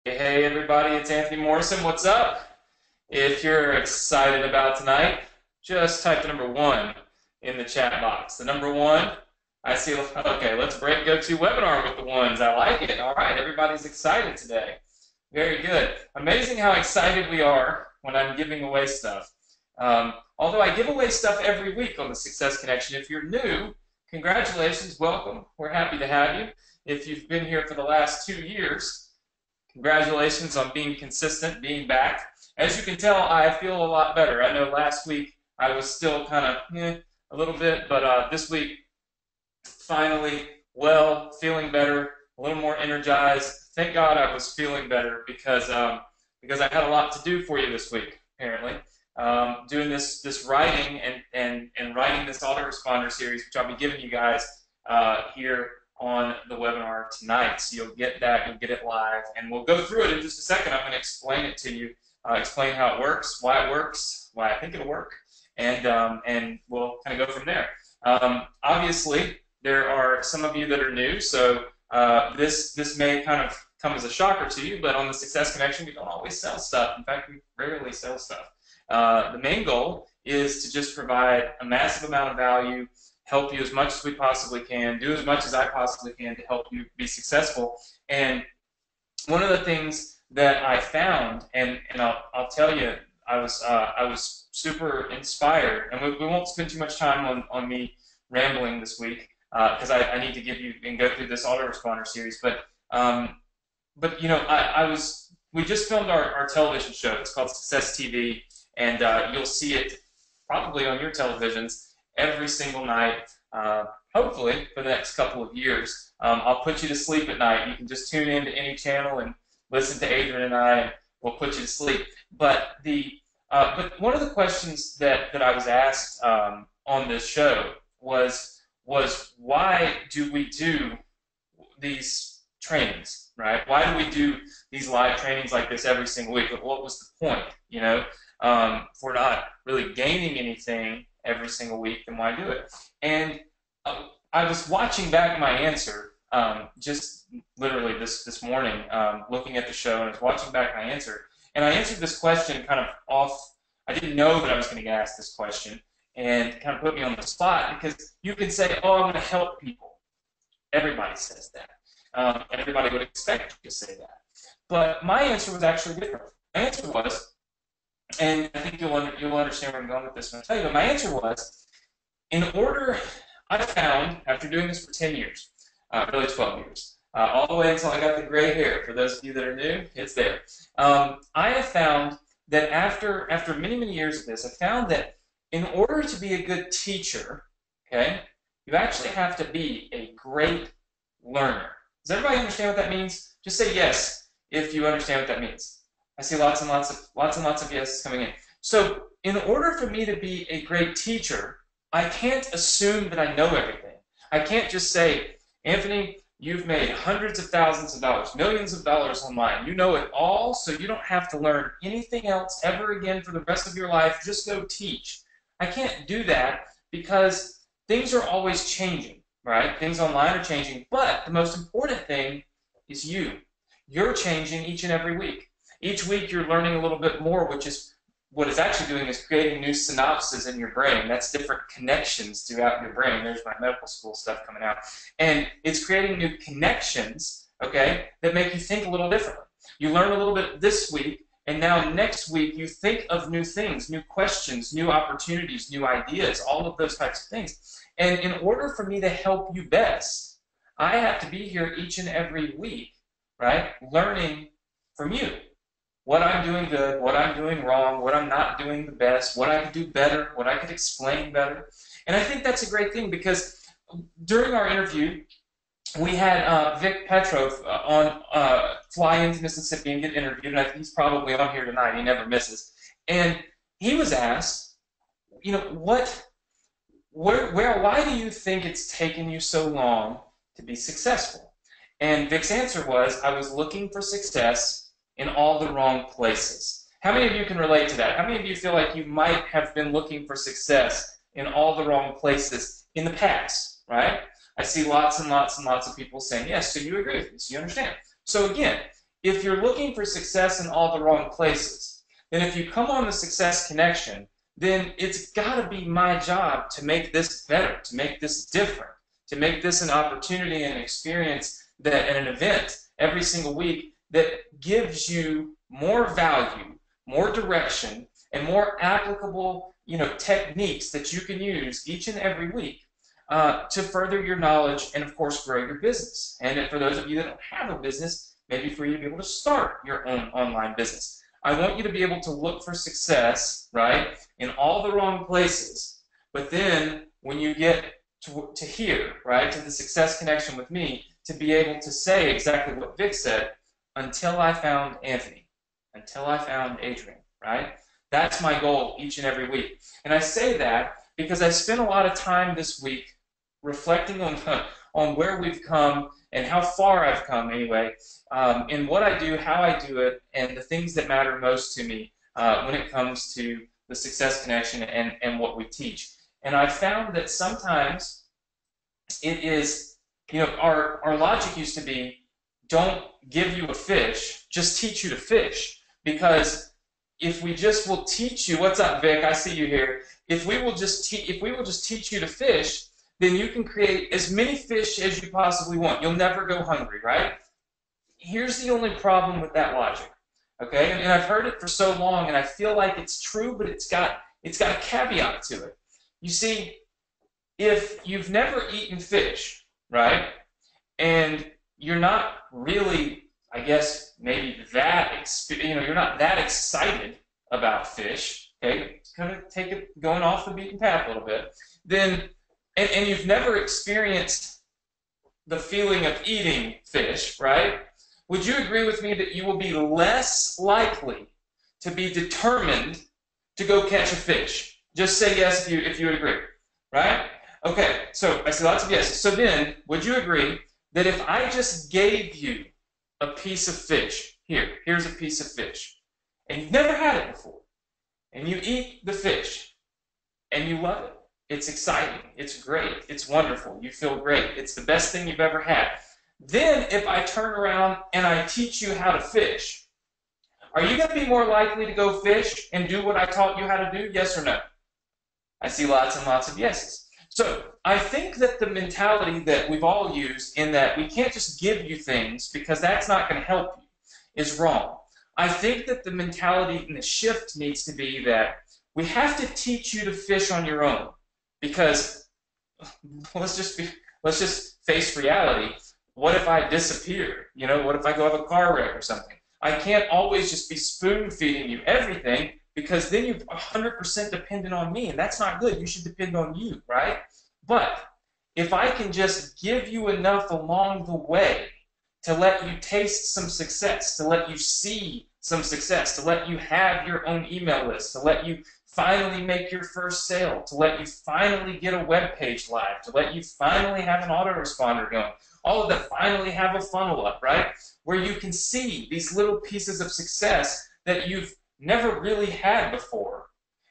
Hey everybody, it's Anthony Morrison. What's up? If you're excited about tonight, just type the number one in the chat box. The number one, I see. Okay, let's go to webinar with the ones. I like it. All right, everybody's excited today. Very good. Amazing how excited we are when I'm giving away stuff. Although I give away stuff every week on the Success Connection. If you're new, congratulations, welcome. We're happy to have you. If you've been here for the last 2 years, congratulations on being consistent, being back. As you can tell, I feel a lot better. I know last week I was still kind of a little bit, but this week, finally, feeling better, a little more energized. Thank God I was feeling better because I had a lot to do for you this week, apparently. Doing this writing and writing this autoresponder series, which I'll be giving you guys here on the webinar tonight. So you'll get that, you'll get it live, and we'll go through it in just a second. I'm going to explain it to you, explain how it works, why I think it'll work, and we'll kind of go from there. Obviously, there are some of you that are new, so this may kind of come as a shocker to you, but on the Success Connection, we don't always sell stuff. In fact, we rarely sell stuff. The main goal is to just provide a massive amount of value, help you as much as we possibly can, do as much as I possibly can to help you be successful. And one of the things that I found, and I'll tell you, I was super inspired, and we won't spend too much time on me rambling this week because I need to give you and go through this autoresponder series. But you know, we just filmed our television show. It's called Success TV, and you'll see it probably on your televisions every single night, hopefully for the next couple of years. I'll put you to sleep at night. You can just tune in to any channel and listen to Adrian and I, and we'll put you to sleep. But one of the questions that I was asked on this show was why do we do these trainings, right? Why do we do these live trainings like this every single week? What was the point, you know? If we're not really gaining anything every single week, then why do it? And I was watching back my answer just literally this morning, looking at the show, and I was watching back my answer, and I answered this question kind of off. I didn't know that I was going to get asked this question, and it kind of put me on the spot, because you can say, oh, I'm going to help people. Everybody says that. Everybody would expect you to say that. But my answer was actually different. My answer was, and I think you'll understand where I'm going with this when I tell you, but my answer was, I found, after doing this for 10 years, really 12 years, all the way until I got the gray hair. For those of you that are new, it's there. I have found that after many, many years of this, I found that in order to be a good teacher, okay, you actually have to be a great learner. Does everybody understand what that means? Just say yes if you understand what that means. I see lots and lots of yeses coming in. So in order for me to be a great teacher, I can't assume that I know everything. I can't just say, Anthony, you've made hundreds of thousands of dollars, millions of dollars online. You know it all, so you don't have to learn anything else ever again for the rest of your life. Just go teach. I can't do that because things are always changing, right? Things online are changing, but the most important thing is you. You're changing each and every week. Each week you're learning a little bit more, which is what it's actually doing is creating new synapses in your brain. That's different connections throughout your brain. There's my medical school stuff coming out. And it's creating new connections, okay, that make you think a little differently. You learn a little bit this week, and now next week you think of new things, new questions, new opportunities, new ideas, all of those types of things. And in order for me to help you best, I have to be here each and every week, right, learning from you. What I'm doing good, what I'm doing wrong, what I'm not doing the best, what I could do better, what I could explain better. And I think that's a great thing, because during our interview, we had Vic Petrov on fly into Mississippi and get interviewed, and I think he's probably on here tonight. He never misses. And he was asked, you know, why do you think it's taken you so long to be successful? And Vic's answer was, I was looking for success in all the wrong places. How many of you can relate to that? How many of you feel like you might have been looking for success in all the wrong places in the past, right? I see lots and lots and lots of people saying, yes, so you agree with this, you understand. So again, if you're looking for success in all the wrong places, then if you come on the Success Connection, then it's got to be my job to make this better, to make this different, to make this an opportunity and an experience that, and an event every single week that gives you more value, more direction, and more applicable, techniques that you can use each and every week to further your knowledge and, of course, grow your business. And for those of you that don't have a business, maybe for you to be able to start your own online business. I want you to be able to look for success, right, in all the wrong places. But then when you get to here, right, to the Success Connection with me, to be able to say exactly what Vic said, until I found Anthony, until I found Adrian, right? That's my goal each and every week. And I say that because I spent a lot of time this week reflecting on where we've come and how far I've come anyway, in what I do, how I do it, and the things that matter most to me when it comes to the Success Connection and what we teach. And I found that sometimes it is, our logic used to be, don't give you a fish, just teach you to fish. Because if we just will teach you, what's up, Vic? I see you here. If we will just teach you to fish, then you can create as many fish as you possibly want. You'll never go hungry, right? Here's the only problem with that logic, okay? And I've heard it for so long, and I feel like it's true, but it's got a caveat to it. You see, if you've never eaten fish, right, and you're not really, I guess, maybe you're not that excited about fish, okay? It's kind of take it going off the beaten path a little bit. Then, and you've never experienced the feeling of eating fish, right? Would you agree with me that you will be less likely to be determined to go catch a fish? Just say yes if you would agree, right? Okay, so I see lots of yeses. So then, would you agree that if I just gave you a piece of fish, here's a piece of fish, and you've never had it before, and you eat the fish, and you love it, it's exciting, it's great, it's wonderful, you feel great, it's the best thing you've ever had. Then if I turn around and I teach you how to fish, are you going to be more likely to go fish and do what I taught you how to do, yes or no? I see lots and lots of yeses. So I think that the mentality that we've all used in that we can't just give you things because that's not going to help you is wrong. I think that the mentality and the shift needs to be that we have to teach you to fish on your own, because let's just face reality. What if I disappear? What if I go have a car wreck or something? I can't always just be spoon feeding you everything, because then you're 100% dependent on me, and that's not good. You should depend on you, right? But if I can just give you enough along the way to let you taste some success, to let you see some success, to let you have your own email list, to let you finally make your first sale, to let you finally get a web page live, to let you finally have an autoresponder going, all of that, finally have a funnel up, right? Where you can see these little pieces of success that you've never really had before,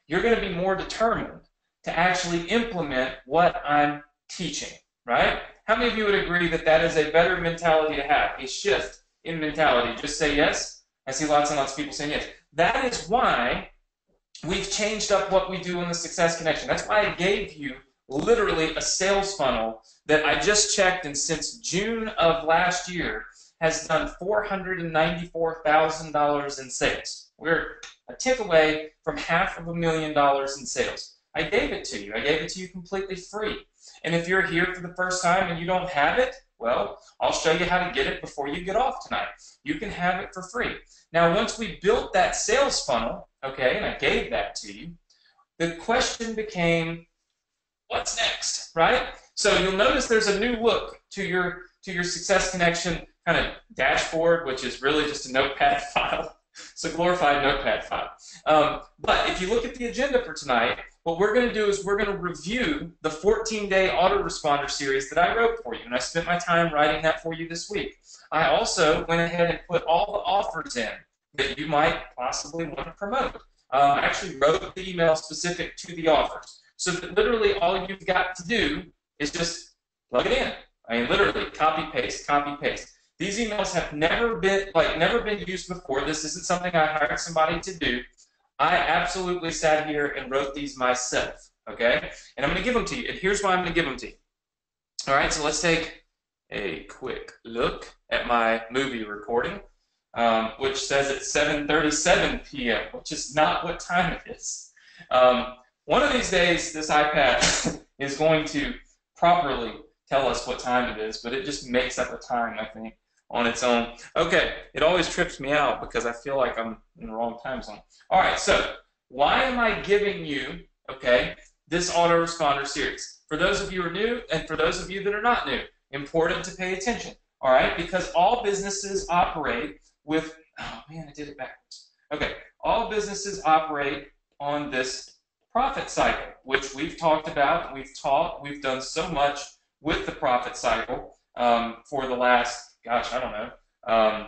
you're going to be more determined to actually implement what I'm teaching, right? How many of you would agree that that is a better mentality to have, a shift in mentality? Just say yes. I see lots and lots of people saying yes. That is why we've changed up what we do in the Success Connection. That's why I gave you literally a sales funnel that I just checked, and since June of last year has done $494,000 in sales. We're a tick away from $500,000 in sales. I gave it to you. I gave it to you completely free. And if you're here for the first time and you don't have it, well, I'll show you how to get it before you get off tonight. You can have it for free. Now, once we built that sales funnel, okay, and I gave that to you, the question became, what's next, right? So you'll notice there's a new look to your Success Connection kind of dashboard, which is really just a notepad file. It's a glorified notepad file. But if you look at the agenda for tonight, what we're going to do is we're going to review the 14-day autoresponder series that I wrote for you, and I spent my time writing that for you this week. I also went ahead and put all the offers in that you might possibly want to promote. I actually wrote the email specific to the offers, so that literally all you've got to do is just plug it in. I mean, literally, copy, paste, copy, paste. These emails have never been used before. This isn't something I hired somebody to do. I absolutely sat here and wrote these myself, okay? And I'm going to give them to you. And here's why I'm going to give them to you. All right, so let's take a quick look at my movie recording, which says it's 7:37 p.m., which is not what time it is. One of these days, this iPad is going to properly tell us what time it is, but it just makes up a time, I think, on its own. Okay, it always trips me out because I feel like I'm in the wrong time zone. All right, so why am I giving you, okay, this autoresponder series? For those of you who are new and for those of you that are not new, important to pay attention, all right? Because all businesses operate with, oh man, I did it backwards. Okay, all businesses operate on this profit cycle, which we've talked about, we've done so much with the profit cycle for the last, gosh, I don't know,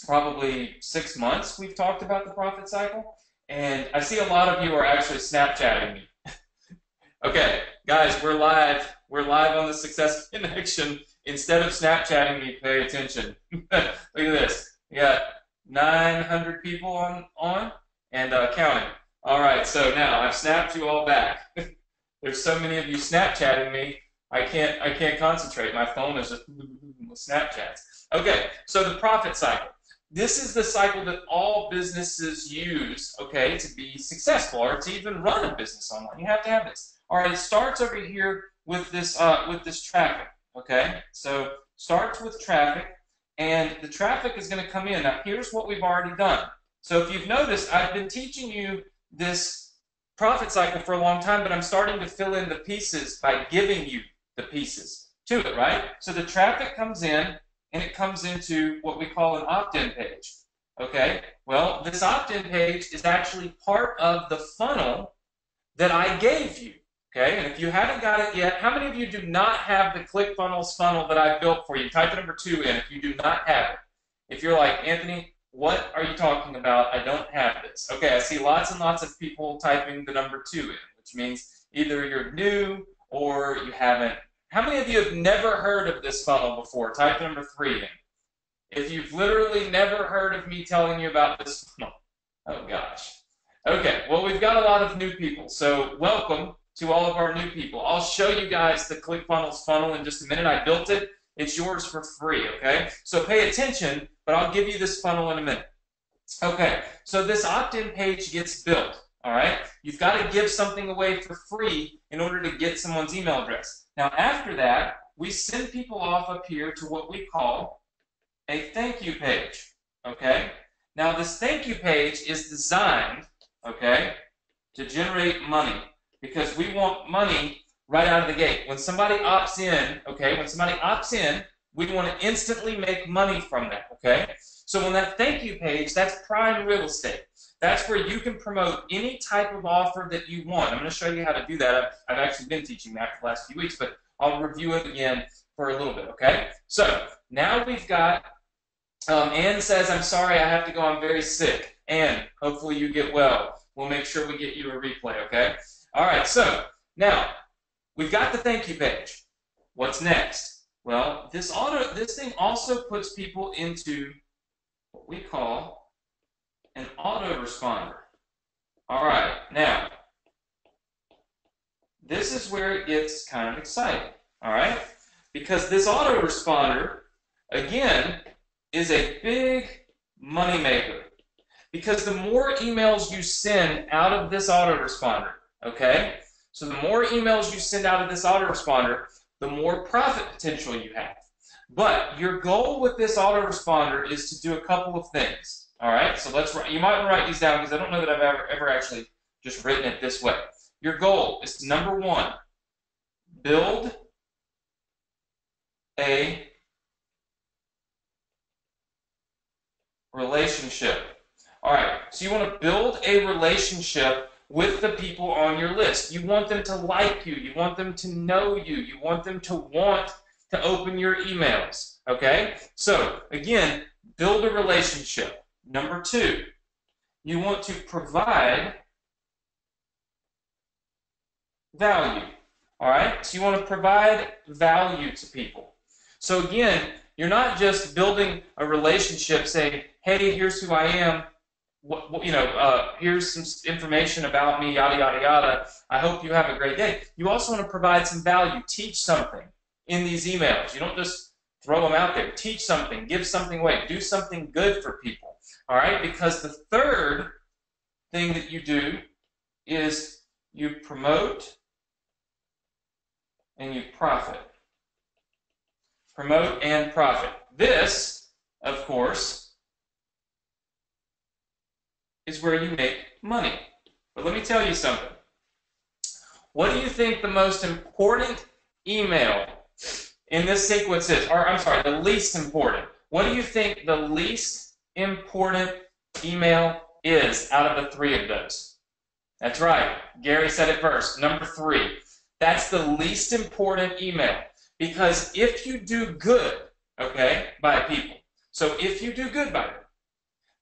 probably 6 months we've talked about the profit cycle. And I see a lot of you are actually Snapchatting me. Okay, guys, we're live. We're live on the Success Connection. Instead of Snapchatting me, pay attention. Look at this. We got 900 people on and counting. All right, so now I've snapped you all back. There's so many of you Snapchatting me, I can't concentrate. My phone is just with Snapchats. Okay, so the profit cycle. This is the cycle that all businesses use, okay, to be successful or to even run a business online. You have to have this. All right, it starts over here with this traffic, okay? So starts with traffic, and the traffic is going to come in. Now, here's what we've already done. So if you've noticed, I've been teaching you this profit cycle for a long time, but I'm starting to fill in the pieces by giving you the pieces to it, right? So the traffic comes in, and it comes into what we call an opt-in page, okay? Well, this opt-in page is actually part of the funnel that I gave you. Okay, and if you haven't got it yet, how many of you do not have the ClickFunnels funnel that I built for you? Type the number 2 in if you do not have it. If you're like, Anthony, what are you talking about? I don't have this. Okay, I see lots and lots of people typing the number 2 in, which means either you're new or you haven't. How many of you have never heard of this funnel before? Type the number 3 in. If you've literally never heard of me telling you about this funnel. Oh, gosh. Okay, well, we've got a lot of new people, so welcome to all of our new people. I'll show you guys the ClickFunnels funnel in just a minute. I built it. It's yours for free, okay? So pay attention, but I'll give you this funnel in a minute. Okay, so this opt-in page gets built, all right? You've got to give something away for free in order to get someone's email address. Now, after that, we send people off up here to what we call a thank you page, okay? Now, this thank you page is designed, okay, to generate money, because we want money right out of the gate. When somebody opts in, okay, we want to instantly make money from that, okay? So on that thank you page, that's prime real estate. That's where you can promote any type of offer that you want. I'm going to show you how to do that. I've actually been teaching that for the last few weeks, but I'll review it again for a little bit, okay? So now we've got, Ann says, I'm sorry, I have to go, I'm very sick. Ann, hopefully you get well. We'll make sure we get you a replay, okay? All right, so now we've got the thank you page. What's next? Well, this thing also puts people into what we call an autoresponder. All right, now this is where it gets kind of exciting. All right, because this autoresponder again is a big money maker. Because the more emails you send out of this autoresponder, okay? So the more emails you send out of this autoresponder, the more profit potential you have. But your goal with this autoresponder is to do a couple of things. All right? So you might want to write these down because I don't know that I've ever actually just written it this way. Your goal is to, number 1, build a relationship. All right, so you want to build a relationship with the people on your list. You want them to like you. You want them to know you. You want them to want to open your emails, okay? So, again, build a relationship. Number 2, you want to provide value, all right? So you want to provide value to people. So, again, You're not just building a relationship saying, hey, here's who I am. Here's some information about me, yada, yada, yada. I hope you have a great day. You also want to provide some value. Teach something in these emails. You don't just throw them out there. Teach something. Give something away. Do something good for people. All right? Because the third thing that you do is you promote and you profit. Promote and profit. This, of course, is where you make money. But let me tell you something. What do you think the most important email in this sequence is? Or, I'm sorry, the least important. What do you think the least important email is out of the three of those? That's right. Gary said it first. Number 3. That's the least important email. Because if you do good, okay, by people, so if you do good by them,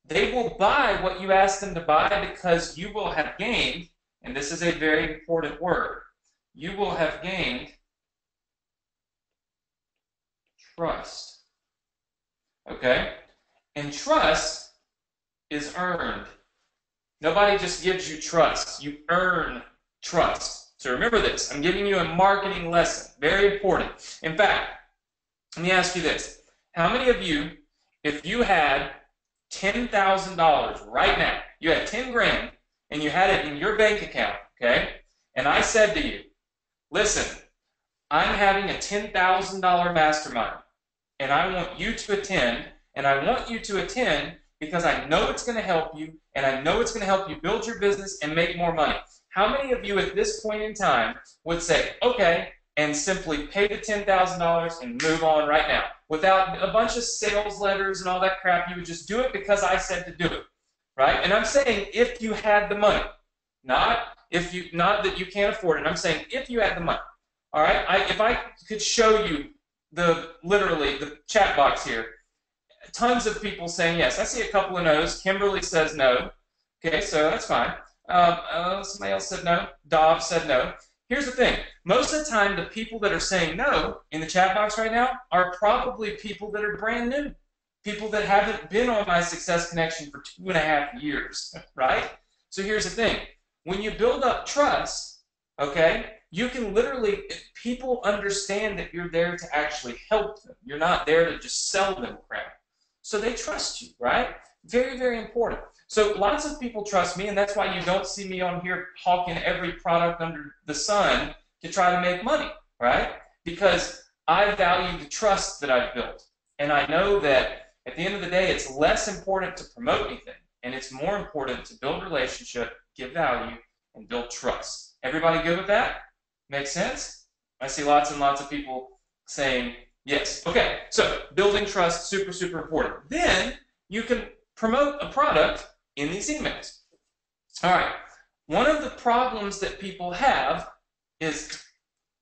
they will buy what you ask them to buy because you will have gained, and this is a very important word, you will have gained trust. Okay? And trust is earned. Nobody just gives you trust. You earn trust. So remember this. I'm giving you a marketing lesson. Very important. In fact, let me ask you this. How many of you, if you had $10,000 right now, you had 10 grand, and you had it in your bank account, okay? And I said to you, listen, I'm having a $10,000 mastermind, and I want you to attend, and I want you to attend because I know it's going to help you, and I know it's going to help you build your business and make more money. How many of you at this point in time would say, okay, and simply pay the $10,000 and move on right now? Without a bunch of sales letters and all that crap, you would just do it because I said to do it, right? And I'm saying if you had the money, not that you can't afford it. I'm saying if you had the money, all right? If I could show you literally the chat box here, tons of people saying yes. I see a couple of no's. Kimberly says no. Okay, so that's fine. Somebody else said no. Dov said no. Here's the thing. Most of the time, the people that are saying no in the chat box right now are probably people that are brand new. People that haven't been on my Success Connection for 2.5 years, right? So here's the thing. When you build up trust, okay, you can literally, people understand that you're there to actually help them. You're not there to just sell them crap. So they trust you, right? Very, very important. So lots of people trust me, and that's why you don't see me on here hawking every product under the sun to try to make money, right? Because I value the trust that I've built. And I know that at the end of the day, it's less important to promote anything, and it's more important to build relationship, give value, and build trust. Everybody good with that? Make sense? I see lots and lots of people saying yes. Okay, so building trust, super, super important. Then you can promote a product in these emails. All right, one of the problems that people have is,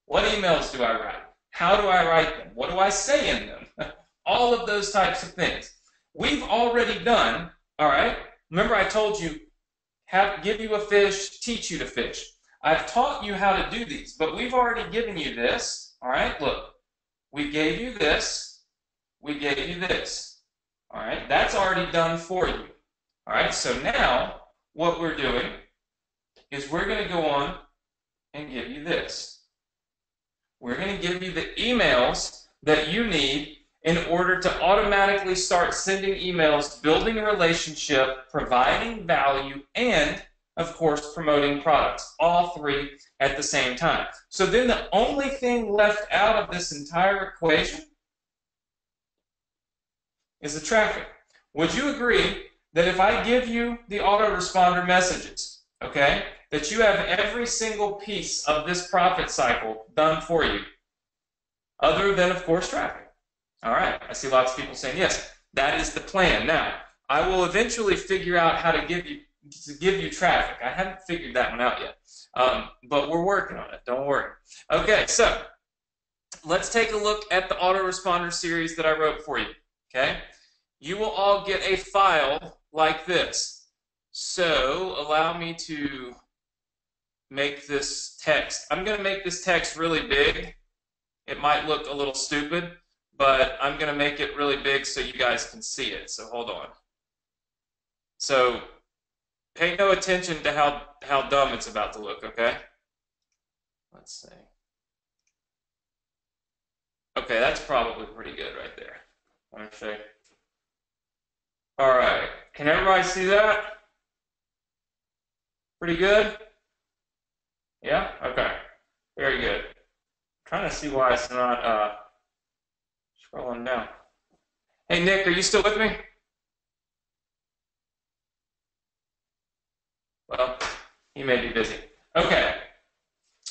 what emails do I write? How do I write them? What do I say in them? All of those types of things. We've already done, all right? Remember I told you, give you a fish, teach you to fish. I've taught you how to do these, but we've already given you this, all right? Look, we gave you this, we gave you this, all right? That's already done for you, all right? So now what we're doing is we're going to go on and give you this. We're going to give you the emails that you need in order to automatically start sending emails, building a relationship, providing value, and, of course, promoting products. All three at the same time. So then the only thing left out of this entire equation is the traffic. Would you agree that if I give you the autoresponder messages, okay, that you have every single piece of this profit cycle done for you, other than, of course, traffic? All right, I see lots of people saying, yes, that is the plan. Now, I will eventually figure out how to give you traffic. I haven't figured that one out yet, but we're working on it. Don't worry. Okay, so let's take a look at the autoresponder series that I wrote for you, okay? You will all get a file like this. So allow me to make this text. I'm going to make this text really big. It might look a little stupid, but I'm going to make it really big so you guys can see it. So hold on. So pay no attention to how dumb it's about to look, okay? Let's see. Okay, that's probably pretty good right there. Let me see. All right. Can everybody see that? Pretty good? Yeah? Okay. Very good. I'm trying to see why it's not scrolling down. Hey, Nick, are you still with me? Well, he may be busy. Okay.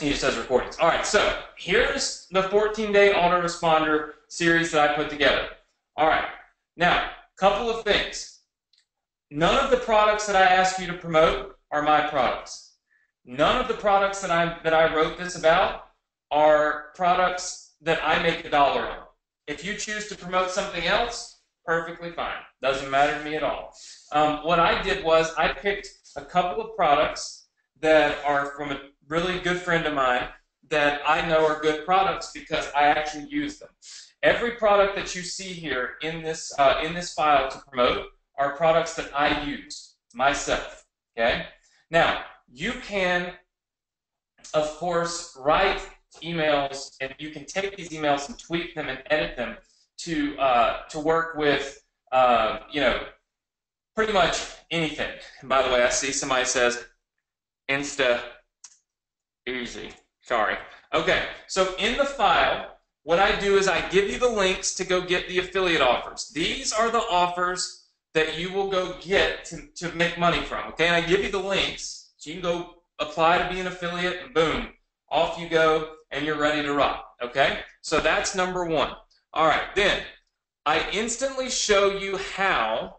He just has recordings. All right, so here's the 14-day autoresponder series that I put together. All right. Now, couple of things. None of the products that I ask you to promote are my products. None of the products that I wrote this about are products that I make $1 on. If you choose to promote something else, perfectly fine. Doesn't matter to me at all. What I did was I picked a couple of products that are from a really good friend of mine that I know are good products because I actually use them. Every product that you see here in this file to promote are products that I use myself. Okay? Now, you can, of course, write emails, and you can take these emails and tweak them and edit them to work with, pretty much anything. And by the way, I see somebody says Insta easy. Sorry. Okay, so in the file, what I do is I give you the links to go get the affiliate offers. These are the offers that you will go get to make money from, okay? And I give you the links, so you can go apply to be an affiliate, and boom, off you go, and you're ready to rock, okay? So that's number one. All right, then I instantly show you how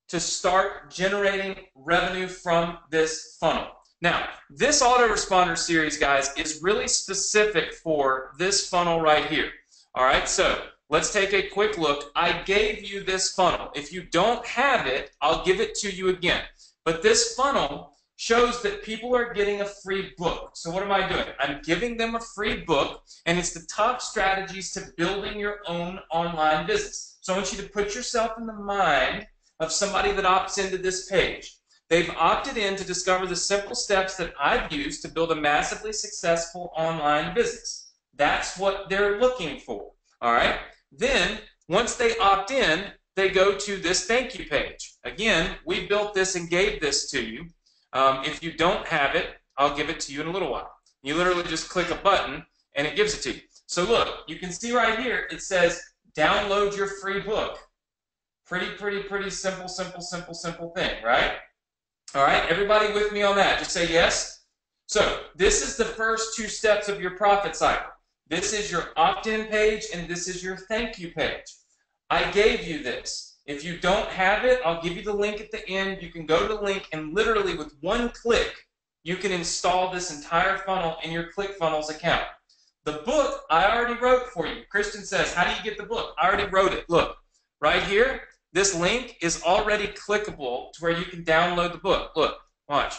to start generating revenue from this funnel. Now, this autoresponder series, guys, is really specific for this funnel right here. All right, so let's take a quick look. I gave you this funnel. If you don't have it, I'll give it to you again. But this funnel shows that people are getting a free book. So what am I doing? I'm giving them a free book, and it's the top strategies to building your own online business. So I want you to put yourself in the mind of somebody that opts into this page. They've opted in to discover the simple steps that I've used to build a massively successful online business. That's what they're looking for. All right? Then, once they opt in, they go to this thank you page. Again, we built this and gave this to you. If you don't have it, I'll give it to you in a little while. You literally just click a button and it gives it to you. So look, you can see right here, it says download your free book. Pretty simple thing, right? All right, everybody with me on that? Just say yes. So this is the first 2 steps of your profit cycle. This is your opt-in page, and this is your thank you page. I gave you this. If you don't have it, I'll give you the link at the end. You can go to the link, and literally with one click, you can install this entire funnel in your ClickFunnels account. The book, I already wrote for you. Kristen says, how do you get the book? I already wrote it. Look, right here. This link is already clickable to where you can download the book. Look, watch.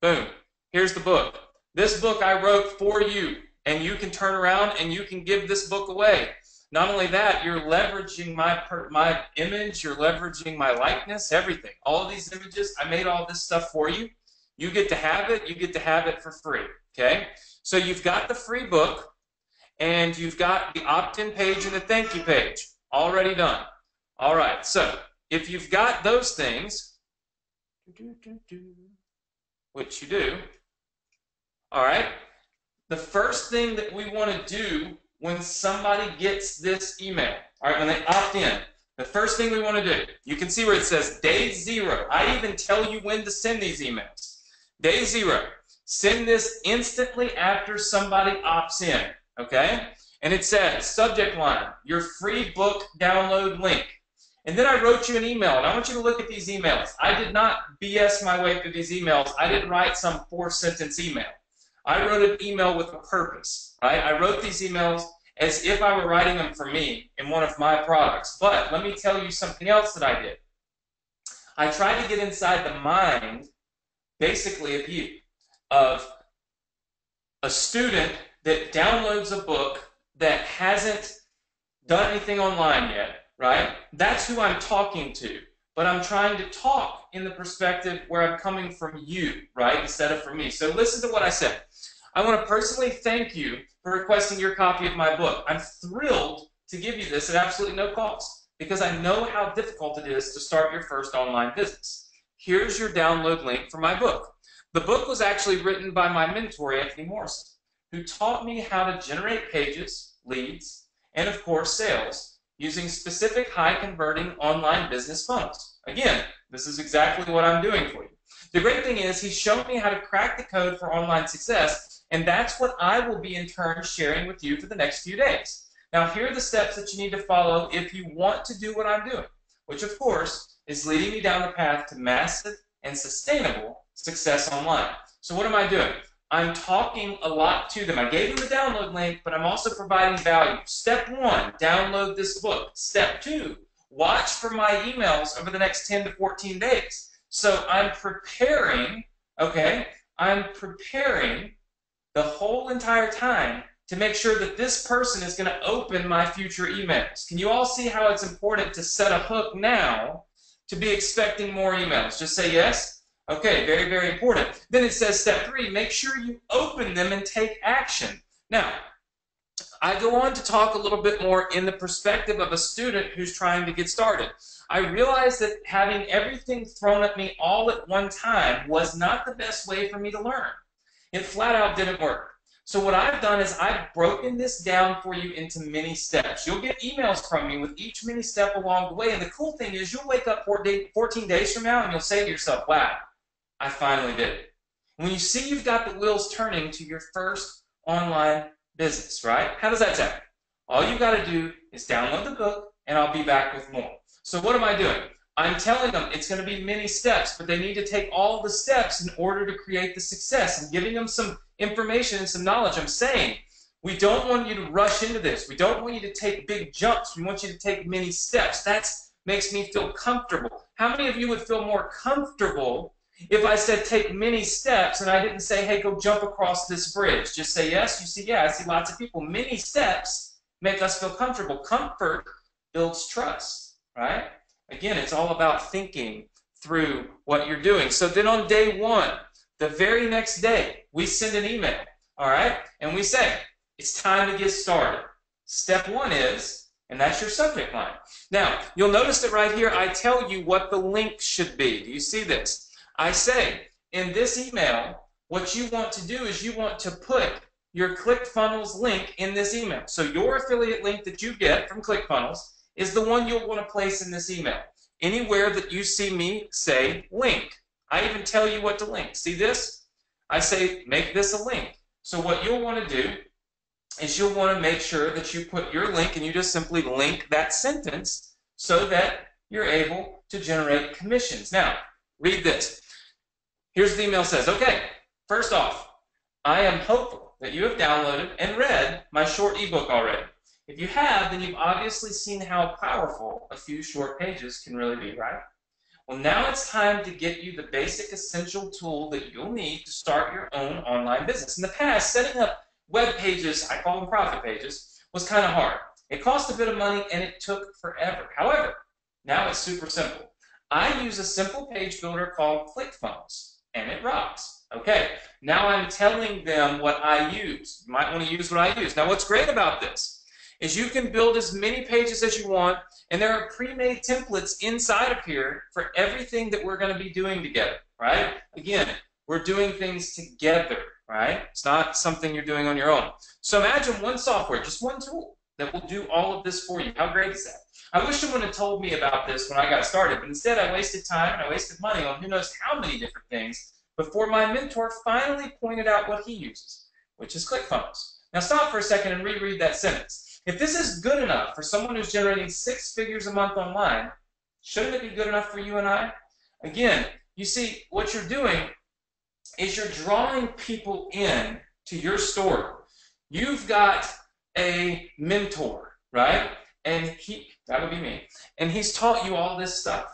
Boom. Here's the book. This book I wrote for you, and you can turn around and you can give this book away. Not only that, you're leveraging my image, you're leveraging my likeness, everything. All of these images, I made all this stuff for you. You get to have it. You get to have it for free, okay? So you've got the free book, and you've got the opt-in page and the thank you page already done. All right, so if you've got those things, which you do, all right, the first thing that we want to do when somebody gets this email, all right, when they opt in, the first thing we want to do, you can see where it says day 0. I even tell you when to send these emails. Day 0, send this instantly after somebody opts in, okay? And it says, subject line, your free book download link. And then I wrote you an email, and I want you to look at these emails. I did not BS my way through these emails. I didn't write some 4-sentence email. I wrote an email with a purpose. Right? I wrote these emails as if I were writing them for me in one of my products. But let me tell you something else that I did. I tried to get inside the mind, basically, of you, of a student that downloads a book that hasn't done anything online yet, right? That's who I'm talking to. But I'm trying to talk in the perspective where I'm coming from you, right, instead of from me. So listen to what I said. I want to personally thank you for requesting your copy of my book. I'm thrilled to give you this at absolutely no cost because I know how difficult it is to start your first online business. Here's your download link for my book. The book was actually written by my mentor, Anthony Morrison, who taught me how to generate pages, leads, and of course sales using specific high-converting online business funnels. Again, this is exactly what I'm doing for you. The great thing is he's shown me how to crack the code for online success, and that's what I will be in turn sharing with you for the next few days. Now, here are the steps that you need to follow if you want to do what I'm doing, which of course is leading me down the path to massive and sustainable success online. So what am I doing? I'm talking a lot to them. I gave them the download link, but I'm also providing value. Step 1, download this book. Step 2, watch for my emails over the next 10 to 14 days. So I'm preparing, okay, I'm preparing the whole entire time to make sure that this person is going to open my future emails. Can you all see how it's important to set a hook now to be expecting more emails? Just say yes. Okay, very, very important. Then it says step 3, make sure you open them and take action. Now, I go on to talk a little bit more in the perspective of a student who's trying to get started. I realized that having everything thrown at me all at one time was not the best way for me to learn. It flat out didn't work. So what I've done is I've broken this down for you into mini steps. You'll get emails from me with each mini step along the way. And the cool thing is you'll wake up 14 days from now and you'll say to yourself, wow, I finally did it. When you see you've got the wheels turning to your first online business, right? How does that sound? All you got to do is download the book and I'll be back with more. So what am I doing? I'm telling them it's going to be many steps, but they need to take all the steps in order to create the success. I'm giving them some information and some knowledge. I'm saying we don't want you to rush into this. We don't want you to take big jumps. We want you to take many steps. That makes me feel comfortable. How many of you would feel more comfortable if I said take many steps and I didn't say, hey, go jump across this bridge? Just say yes. You see, yeah, I see lots of people. Many steps make us feel comfortable. Comfort builds trust, right? Again, it's all about thinking through what you're doing. So then on day 1, the very next day, we send an email, all right? And we say, it's time to get started. Step 1 is, and that's your subject line. Now, you'll notice that right here, I tell you what the link should be. Do you see this? I say, in this email, what you want to do is you want to put your ClickFunnels link in this email. So your affiliate link that you get from ClickFunnels is the one you'll want to place in this email. Anywhere that you see me say link. I even tell you what to link. See this? I say make this a link. So what you'll want to do is you'll want to make sure that you put your link and you just simply link that sentence so that you're able to generate commissions. Now, read this. Here's the email says, okay, first off, I am hopeful that you have downloaded and read my short ebook already. If you have, then you've obviously seen how powerful a few short pages can really be, right? Well, now it's time to get you the basic essential tool that you'll need to start your own online business. In the past, setting up web pages, I call them profit pages, was kind of hard. It cost a bit of money and it took forever. However, now it's super simple. I use a simple page builder called ClickFunnels, and it rocks. Okay, now I'm telling them what I use. You might want to use what I use. Now, what's great about this is you can build as many pages as you want, and there are pre-made templates inside of here for everything that we're going to be doing together, right? Again, we're doing things together, right? It's not something you're doing on your own. So imagine one software, just one tool, that will do all of this for you. How great is that? I wish someone had told me about this when I got started, but instead I wasted time and I wasted money on who knows how many different things before my mentor finally pointed out what he uses, which is ClickFunnels. Now stop for a second and reread that sentence. If this is good enough for someone who's generating 6 figures a month online, shouldn't it be good enough for you and I? Again, you see, what you're doing is you're drawing people in to your story. You've got a mentor, right? And that would be me. And he's taught you all this stuff.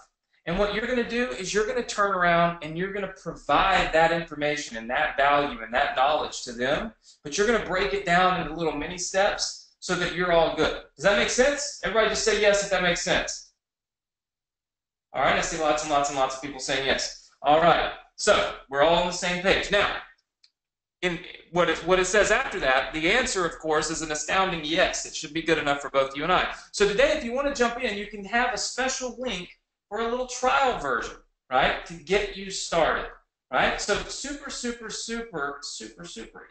And what you're going to do is you're going to turn around and you're going to provide that information and that value and that knowledge to them, but you're going to break it down into little mini steps so that you're all good. Does that make sense? Everybody just say yes if that makes sense. All right, I see lots and lots and lots of people saying yes. All right, so we're all on the same page. Now, in what it says after that, the answer, of course, is an astounding yes. It should be good enough for both you and I. So today, if you want to jump in, you can have a special link for a little trial version, right, to get you started, right? So super, super, super, super, super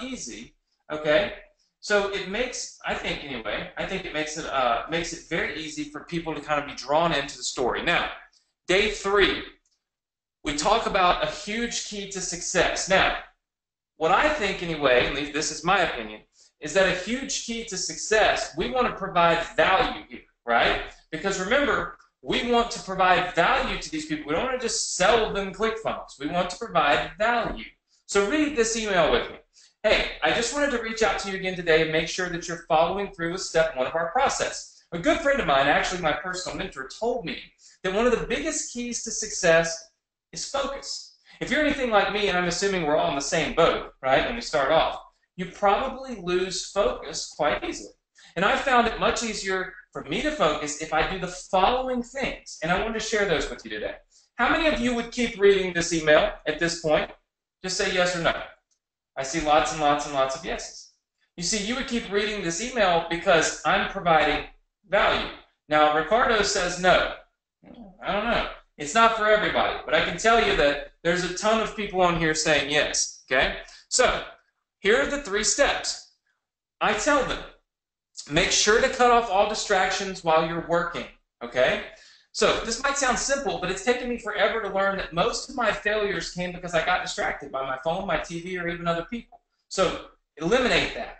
easy, okay? So it makes, I think anyway, it makes it very easy for people to kind of be drawn into the story. Now, day 3, we talk about a huge key to success. Now, what I think anyway, at least this is my opinion, is that a huge key to success, we want to provide value here, right? Because remember, we want to provide value to these people. We don't want to just sell them ClickFunnels. We want to provide value. So read this email with me. Hey, I just wanted to reach out to you again today and make sure that you're following through with step 1 of our process. A good friend of mine, actually my personal mentor, told me that one of the biggest keys to success is focus. If you're anything like me, and I'm assuming we're all in the same boat, right, when we start off, you probably lose focus quite easily. And I found it much easier for me to focus if I do the following things, and I wanted to share those with you today. How many of you would keep reading this email at this point? Just say yes or no. I see lots and lots and lots of yeses. You see, you would keep reading this email because I'm providing value. Now, Ricardo says no. I don't know. It's not for everybody, but I can tell you that there's a ton of people on here saying yes, okay? So, here are the 3 steps. I tell them, make sure to cut off all distractions while you're working, okay? So, this might sound simple, but it's taken me forever to learn that most of my failures came because I got distracted by my phone, my TV, or even other people. So, eliminate that.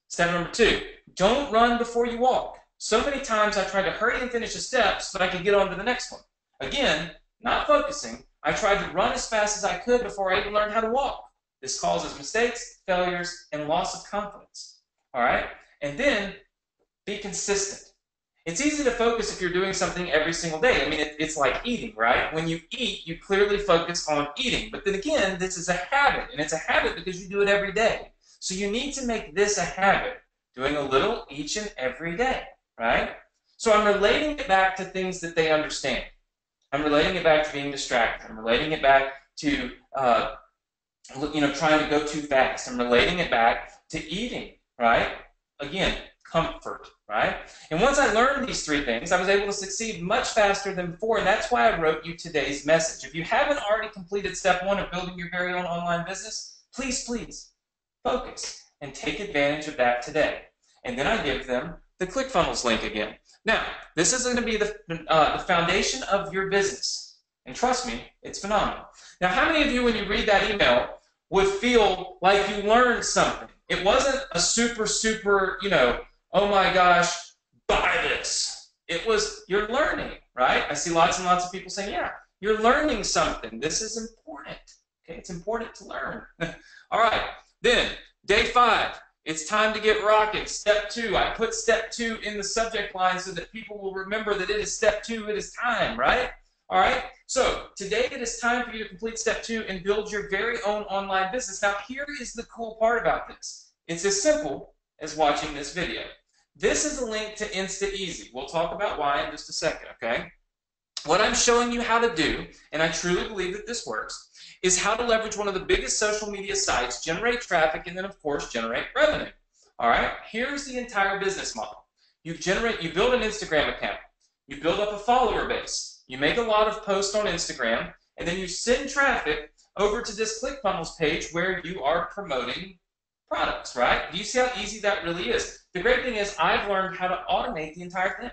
Step number 2, don't run before you walk. So many times I tried to hurry and finish a step so that I could get on to the next one. Again, not focusing, I tried to run as fast as I could before I even learned how to walk. This causes mistakes, failures, and loss of confidence. All right? And then, be consistent. It's easy to focus if you're doing something every single day. I mean, it's like eating, right? When you eat, you clearly focus on eating. But then again, this is a habit, and it's a habit because you do it every day. So you need to make this a habit, doing a little each and every day, right? So I'm relating it back to things that they understand. I'm relating it back to being distracted. I'm relating it back to, trying to go too fast. I'm relating it back to eating, right? Again, comfort, right? And once I learned these 3 things, I was able to succeed much faster than before, and that's why I wrote you today's message. If you haven't already completed step 1 of building your very own online business, please, please, focus and take advantage of that today. And then I give them the ClickFunnels link again. Now, this is going to be the foundation of your business. And trust me, it's phenomenal. Now, how many of you, when you read that email, would feel like you learned something? It wasn't a super, oh my gosh, buy this. It was, you're learning, right? I see lots and lots of people saying, yeah, you're learning something. This is important. Okay, it's important to learn. All right, then, day 5. It's time to get rocking. Step 2. I put step 2 in the subject line so that people will remember that it is step 2. It is time, right? All right? So today it is time for you to complete step 2 and build your very own online business. Now here is the cool part about this. It's as simple as watching this video. This is a link to Insta-Easy. We'll talk about why in just a second, okay? What I'm showing you how to do, and I truly believe that this works, is how to leverage one of the biggest social media sites, generate traffic, and then, of course, generate revenue. All right? Here's the entire business model. You build an Instagram account. You build up a follower base. You make a lot of posts on Instagram, and then you send traffic over to this ClickFunnels page where you are promoting products, right? Do you see how easy that really is? The great thing is I've learned how to automate the entire thing.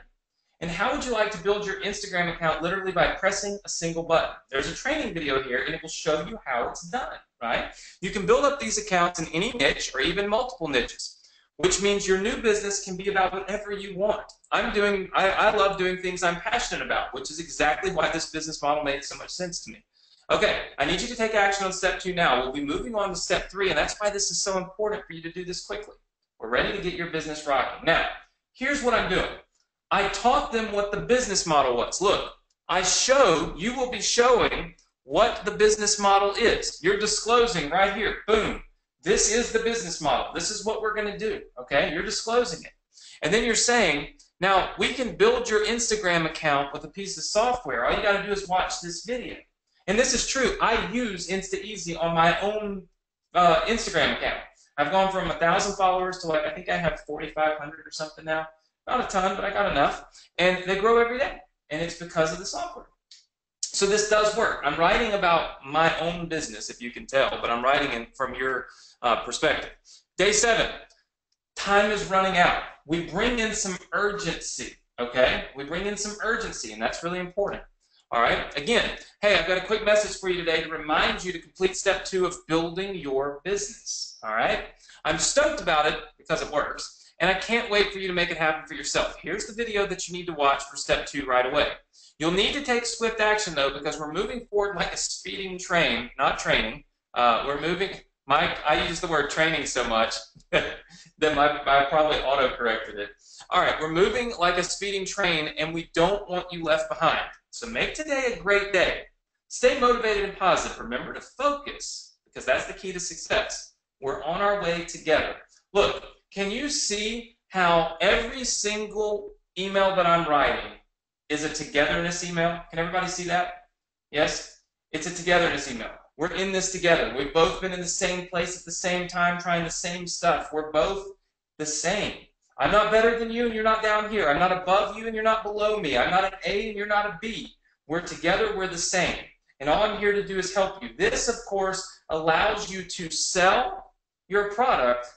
And how would you like to build your Instagram account literally by pressing a single button? There's a training video here, and it will show you how it's done, right? You can build up these accounts in any niche or even multiple niches, which means your new business can be about whatever you want. I love doing things I'm passionate about, which is exactly why this business model made so much sense to me. Okay, I need you to take action on step 2 now. We'll be moving on to step 3, and that's why this is so important for you to do this quickly. We're ready to get your business rocking. Now, here's what I'm doing. I taught them what the business model was. Look, you will be showing what the business model is. You're disclosing right here, boom. This is the business model. This is what we're going to do, okay? You're disclosing it. And then you're saying, now we can build your Instagram account with a piece of software. All you got to do is watch this video. And this is true. I use InstaEasy on my own Instagram account. I've gone from 1,000 followers to like, I think I have 4,500 or something now. Not a ton, but I got enough. And they grow every day. And it's because of the software. So this does work. I'm writing about my own business, if you can tell, but I'm writing from your perspective. Day 7, time is running out. We bring in some urgency, okay? We bring in some urgency, and that's really important. All right? Again, hey, I've got a quick message for you today to remind you to complete step 2 of building your business. All right? I'm stoked about it because it works, and I can't wait for you to make it happen for yourself. Here's the video that you need to watch for step 2 right away. You'll need to take swift action, though, because we're moving forward like a speeding train, not training. We're moving. I use the word training so much that I probably auto-corrected it. All right, we're moving like a speeding train, and we don't want you left behind. So make today a great day. Stay motivated and positive. Remember to focus, because that's the key to success. We're on our way together. Look, can you see how every single email that I'm writing is a togetherness email? Can everybody see that? Yes? It's a togetherness email. We're in this together. We've both been in the same place at the same time trying the same stuff. We're both the same. I'm not better than you and you're not down here. I'm not above you and you're not below me. I'm not an A and you're not a B. We're together, we're the same. And all I'm here to do is help you. This, of course, allows you to sell your product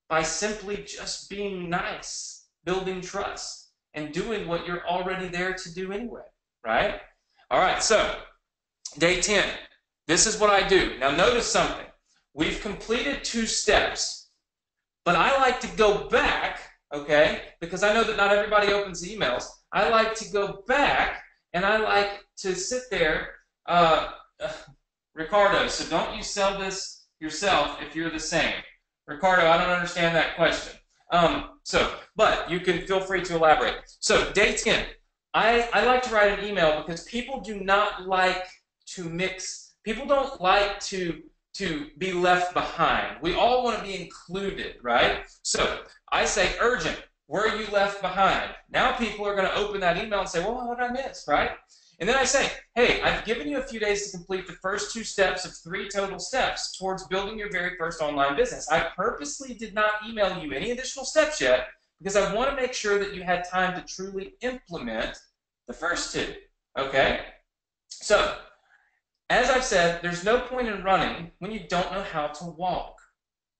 by simply just being nice, building trust, and doing what you're already there to do anyway, right? All right, so day 10. This is what I do. Now notice something. We've completed 2 steps, but I like to go back, okay, because I know that not everybody opens emails. I like to go back and I like to sit there, Ricardo, so don't you sell this yourself if you're the same? Ricardo, I don't understand that question. But you can feel free to elaborate. So day 10, I like to write an email because people do not like to mix. People don't like to be left behind. We all want to be included, right? So I say urgent. Were you left behind? Now people are going to open that email and say, well, what did I miss, right? And then I say, hey, I've given you a few days to complete the first 2 steps of 3 total steps towards building your very first online business. I purposely did not email you any additional steps yet because I want to make sure that you had time to truly implement the first 2, okay? So, as I've said, there's no point in running when you don't know how to walk.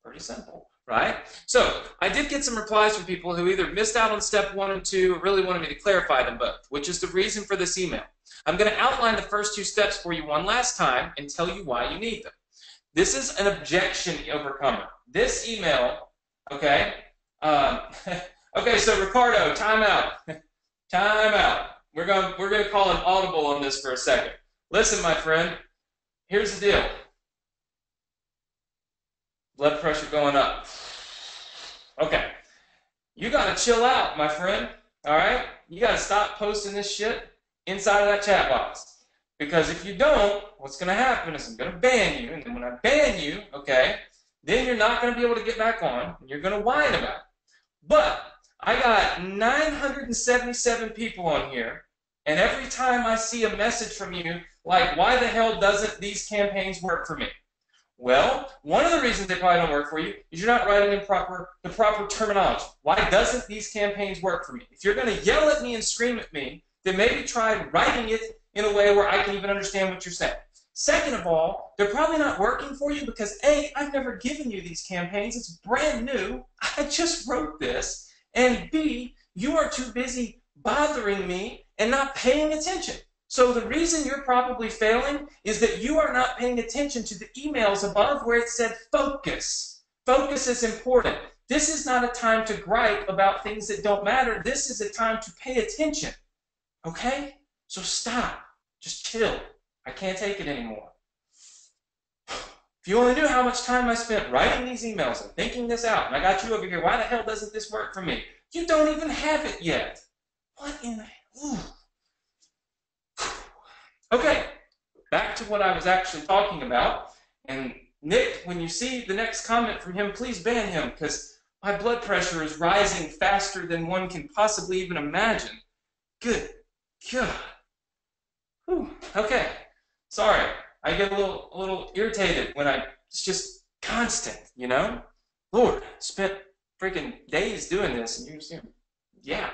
Pretty simple, right? So, I did get some replies from people who either missed out on step 1 and 2 or really wanted me to clarify them both, which is the reason for this email. I'm going to outline the first 2 steps for you one last time and tell you why you need them. This is an objection overcomer. This email, okay? Okay, so Ricardo, time out. Time out. We're going to call an audible on this for a second. Listen, my friend, here's the deal. Blood pressure going up. Okay. You got to chill out, my friend, all right? You got to stop posting this shit inside of that chat box. Because if you don't, what's going to happen is I'm going to ban you. And then when I ban you, okay, then you're not going to be able to get back on. And you're going to whine about it. But I got 977 people on here. And every time I see a message from you, like, why the hell doesn't these campaigns work for me? Well, one of the reasons they probably don't work for you is you're not writing in the proper terminology. Why doesn't these campaigns work for me? If you're going to yell at me and scream at me, then maybe try writing it in a way where I can even understand what you're saying. Second of all, they're probably not working for you because A, I've never given you these campaigns. It's brand new. I just wrote this. And B, you are too busy bothering me and not paying attention. So the reason you're probably failing is that you are not paying attention to the emails above where it said focus. Focus is important. This is not a time to gripe about things that don't matter. This is a time to pay attention. Okay? So stop. Just chill. I can't take it anymore. If you only knew how much time I spent writing these emails and thinking this out, and I got you over here, why the hell doesn't this work for me? You don't even have it yet. What in the hell? Okay, back to what I was actually talking about. And Nick, when you see the next comment from him, please ban him, because My blood pressure is rising faster than one can possibly even imagine. Good God. Whew. Okay. Sorry. I get a little irritated when it's just constant, you know? Lord, spent freaking days doing this, and you just, yeah.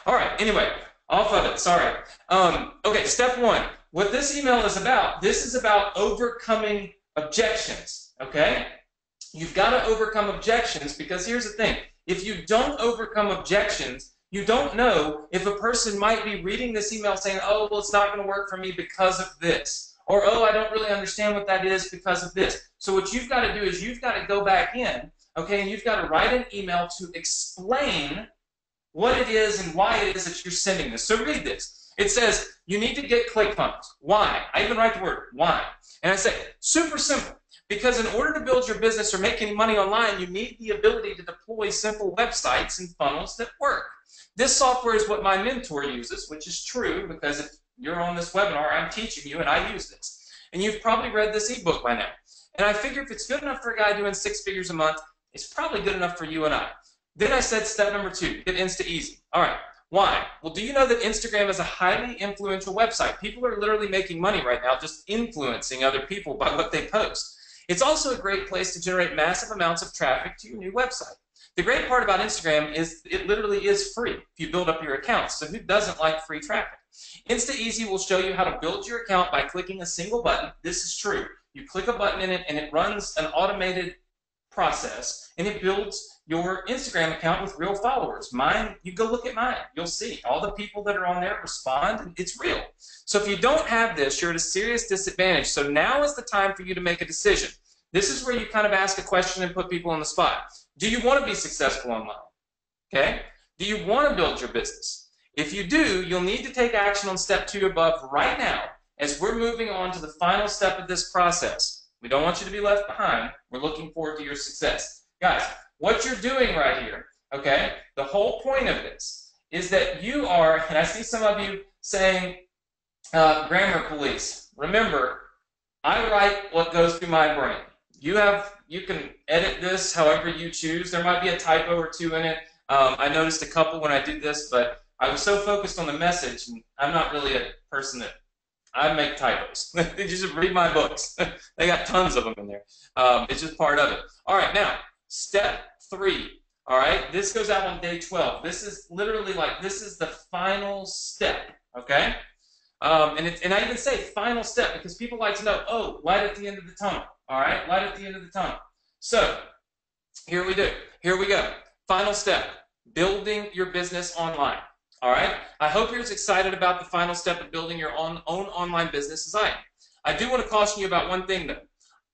All right. Anyway, off of it. Sorry. Okay. Step one. What this email is about, this is about overcoming objections. Okay? You've got to overcome objections because here's the thing. If you don't overcome objections, you don't know if a person might be reading this email saying, oh, well, it's not going to work for me because of this. Or, oh, I don't really understand what that is because of this. So what you've got to do is you've got to go back in, okay, and you've got to write an email to explain what it is and why it is that you're sending this. So read this. It says, you need to get ClickFunnels. Why? I even write the word, why? And I say, super simple. Because in order to build your business or make any money online, you need the ability to deploy simple websites and funnels that work. This software is what my mentor uses, which is true because if you're on this webinar, I'm teaching you and I use this. And you've probably read this ebook by now. And I figure if it's good enough for a guy doing 6 figures a month, it's probably good enough for you and I. Then I said step number 2, get Insta easy. All right. Why? Well, do you know that Instagram is a highly influential website? People are literally making money right now just influencing other people by what they post. It's also a great place to generate massive amounts of traffic to your new website. The great part about Instagram is it literally is free if you build up your account. So who doesn't like free traffic? Insta Easy will show you how to build your account by clicking a single button. This is true. You click a button in it and it runs an automated process and it builds your Instagram account with real followers. Mine, you go look at mine. You'll see all the people that are on there respond and it's real. So if you don't have this, you're at a serious disadvantage. So now is the time for you to make a decision. This is where you kind of ask a question and put people on the spot. Do you want to be successful online? Okay? Do you want to build your business? If you do, you'll need to take action on step 2 above right now as we're moving on to the final step of this process. We don't want you to be left behind. We're looking forward to your success. Guys, what you're doing right here, okay, the whole point of this is that you are, and I see some of you saying, grammar police. Remember, I write what goes through my brain. You can edit this however you choose. There might be a typo or 2 in it. I noticed a couple when I did this, but I was so focused on the message, and I'm not really a person that I make typos. You just read my books. They got tons of them in there. It's just part of it. All right, now, step 3. All right, this goes out on day 12. This is literally like, this is the final step, okay? And I even say final step because people like to know, oh, light at the end of the tunnel. All right, light at the end of the tunnel. So here we go. Final step, building your business online. All right, I hope you're as excited about the final step of building your own online business as I am. I do want to caution you about one thing though.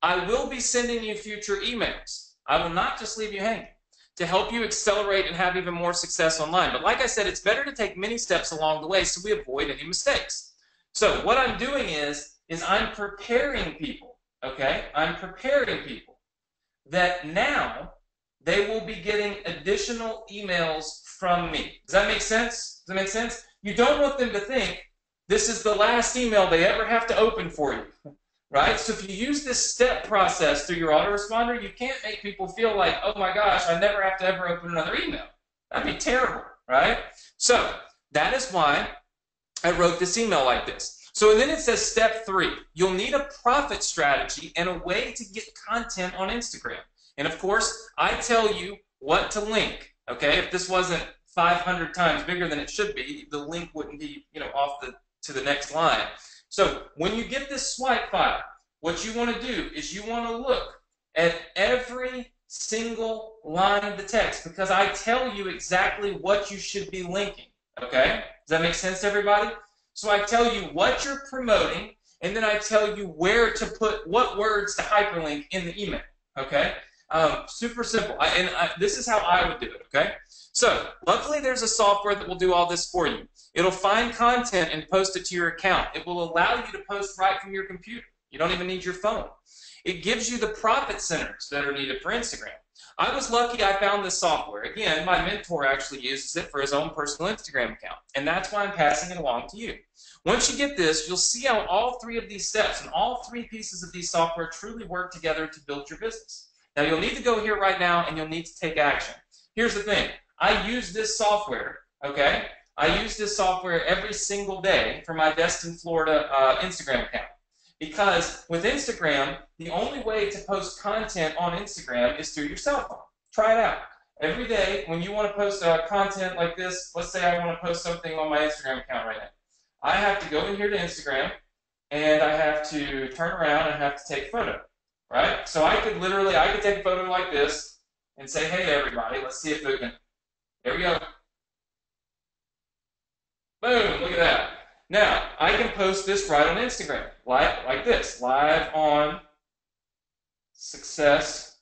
I will be sending you future emails. I will not just leave you hanging to help you accelerate and have even more success online. But like I said, it's better to take many steps along the way so we avoid any mistakes. So what I'm doing is I'm preparing people, okay? I'm preparing people that now they will be getting additional emails from me. Does that make sense? Does that make sense? You don't want them to think this is the last email they ever have to open for you, right? So if you use this step process through your autoresponder, you can't make people feel like, oh my gosh, I never have to ever open another email. That'd be terrible, right? So that is why I wrote this email like this. So then it says step 3, you'll need a profit strategy and a way to get content on Instagram. And of course, I tell you what to link, okay? If this wasn't 500 times bigger than it should be, the link wouldn't be, off to the next line. So when you get this swipe file, what you want to do is you want to look at every single line of the text because I tell you exactly what you should be linking, okay? Does that make sense to everybody? So I tell you what you're promoting, and then I tell you where to put what words to hyperlink in the email, okay? Super simple. This is how I would do it, okay? So luckily there's a software that will do all this for you. It'll find content and post it to your account. It will allow you to post right from your computer. You don't even need your phone. It gives you the profit centers that are needed for Instagram. I was lucky I found this software. Again, my mentor actually uses it for his own personal Instagram account, and that's why I'm passing it along to you. Once you get this, you'll see how all 3 of these steps and all 3 pieces of these software truly work together to build your business. Now, you'll need to go here right now, and you'll need to take action. here's the thing. I use this software, okay? I use this software every single day for my Destin, Florida Instagram account. Because with Instagram, the only way to post content on Instagram is through your cell phone. Try it out. Every day, when you want to post content like this, let's say I want to post something on my Instagram account right now. I have to go in here to Instagram, and I have to turn around and I have to take a photo, right? So I could take a photo like this and say, hey, everybody, let's see if we can. There we go. Boom, look at that. Now, I can post this right on Instagram, like this, live on Success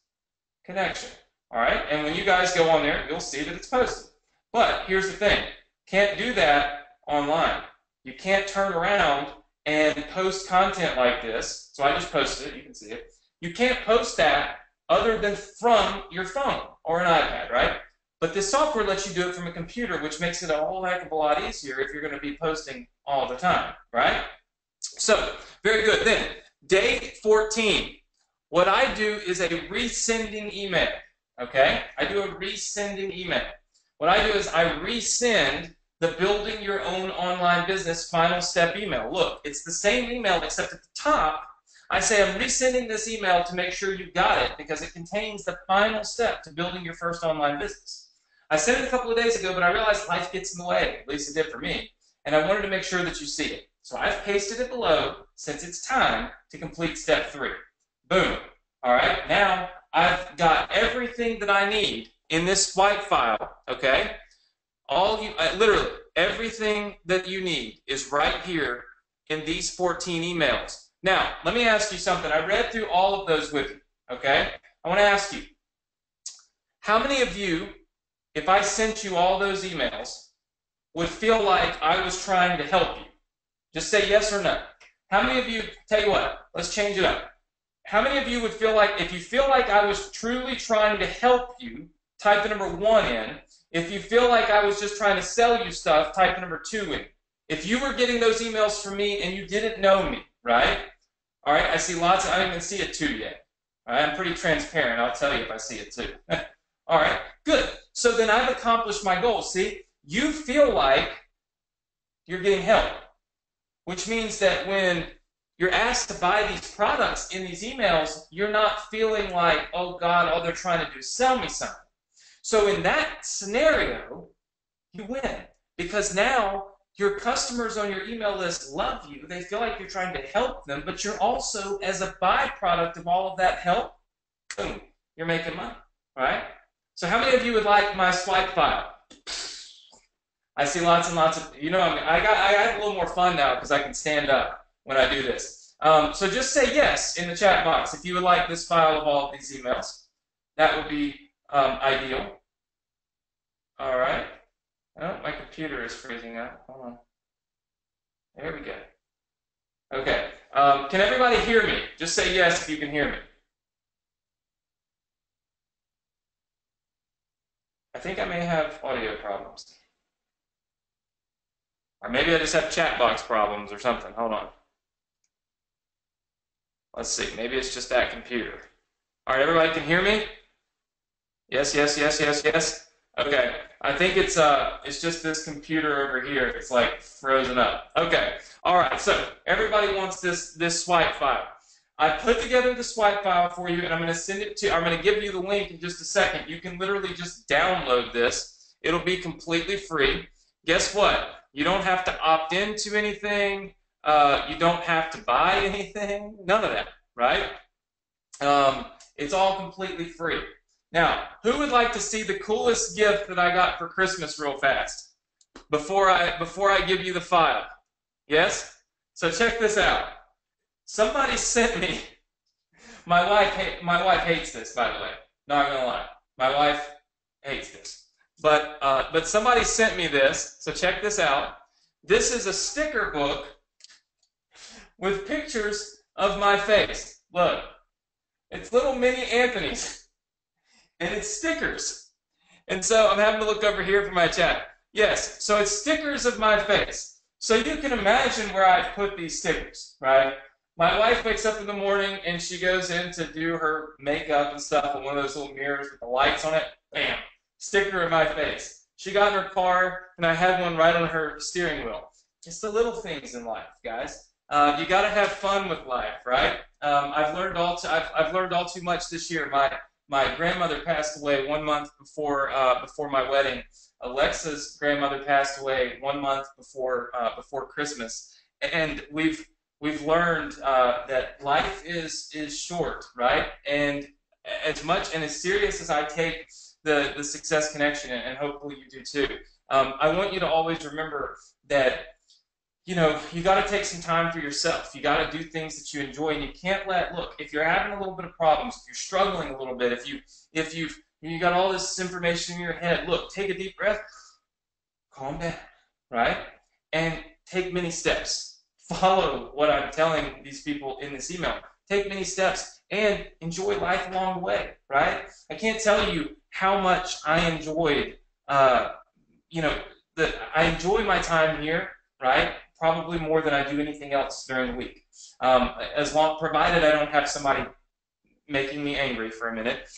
Connection. All right, and when you guys go on there, you'll see that it's posted. But here's the thing, can't do that online. You can't turn around and post content like this. So I just posted it, you can see it. You can't post that other than from your phone or an iPad, right? But this software lets you do it from a computer, which makes it a whole heck of a lot easier if you're going to be posting all the time, right? So, very good. Then, day 14. What I do is a resending email. Okay? I do a resending email. What I do is I resend the building your own online business final step email. Look, it's the same email except at the top, I say I'm resending this email to make sure you got it because it contains the final step to building your first online business. I sent it a couple of days ago, but I realized life gets in the way, at least it did for me, and I wanted to make sure that you see it. So I've pasted it below since it's time to complete step 3. Boom. All right, now I've got everything that I need in this swipe file, okay? Literally, everything that you need is right here in these 14 emails. Now, let me ask you something. I read through all of those with you, okay? I want to ask you, how many of you, if I sent you all those emails, would feel like I was trying to help you? Just say yes or no. How many of you, tell you what, let's change it up. How many of you would feel like, if you feel like I was truly trying to help you, type the number 1 in. If you feel like I was just trying to sell you stuff, type the number 2 in. If you were getting those emails from me and you didn't know me, right? All right, I see lots of, I don't even see a 2 yet. All right, I'm pretty transparent. I'll tell you if I see a 2. All right, good. So then I've accomplished my goal. See, you feel like you're getting help, which means that when you're asked to buy these products in these emails, you're not feeling like, oh God, all they're trying to do is sell me something. So in that scenario, you win because now your customers on your email list love you. They feel like you're trying to help them, but you're also, as a byproduct of all of that help, boom, you're making money, right? So how many of you would like my swipe file? I see lots and lots of, you know, I have a little more fun now because I can stand up when I do this. So just say yes in the chat box if you would like this file of all of these emails. That would be ideal. All right. Oh, my computer is freezing up. Hold on. There we go. Okay. Can everybody hear me? Just say yes if you can hear me. I think I may have audio problems. Or maybe I just have chat box problems or something. Hold on. Let's see. Maybe it's just that computer. All right, everybody can hear me? Yes, yes, yes, yes, yes. Okay. I think it's just this computer over here. It's like frozen up. Okay. All right. So everybody wants this swipe file. I put together the swipe file for you, and I'm going to send it to. I'm going to give you the link in just a second. You can literally just download this. It'll be completely free. Guess what? You don't have to opt into anything. You don't have to buy anything. None of that, right? It's all completely free. Now, who would like to see the coolest gift that I got for Christmas real fast? Before I give you the file. Yes? So check this out. Somebody sent me. My wife hates this, by the way. Not gonna lie. My wife hates this. But somebody sent me this. So check this out. This is a sticker book with pictures of my face. Look, it's little mini Anthony's, and it's stickers. And so I'm having to look over here for my chat. Yes, so it's stickers of my face. So you can imagine where I put these stickers, right? My wife wakes up in the morning and she goes in to do her makeup and stuff in one of those little mirrors with the lights on it. Bam, sticker of my face. She got in her car, and I had one right on her steering wheel. It's the little things in life, guys. You got to have fun with life, right? I've learned all too much this year. My grandmother passed away 1 month before my wedding. Alexa's grandmother passed away 1 month before Christmas, and we've learned that life is short, right? And as much and as serious as I take the Success Connection, and hopefully you do too, I want you to always remember that you got to take some time for yourself. You got to do things that you enjoy, and you can't look, if you're having a little bit of problems, if you're struggling a little bit, if you got all this information in your head, look, take a deep breath, calm down, right? And take many steps. Follow what I'm telling these people in this email. Take many steps and enjoy life along the way, right? I can't tell you how much I enjoyed, I enjoy my time here, right? Probably more than I do anything else during the week. Provided I don't have somebody making me angry for a minute.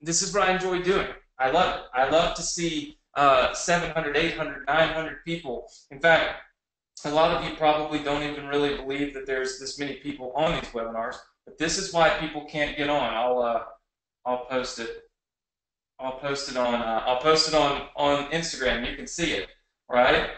This is what I enjoy doing. I love it. I love to see 700, 800, 900 people. In fact, a lot of you probably don't even really believe that there's this many people on these webinars, but this is why people can't get on. I'll post it. I'll post it on Instagram. You can see it, right?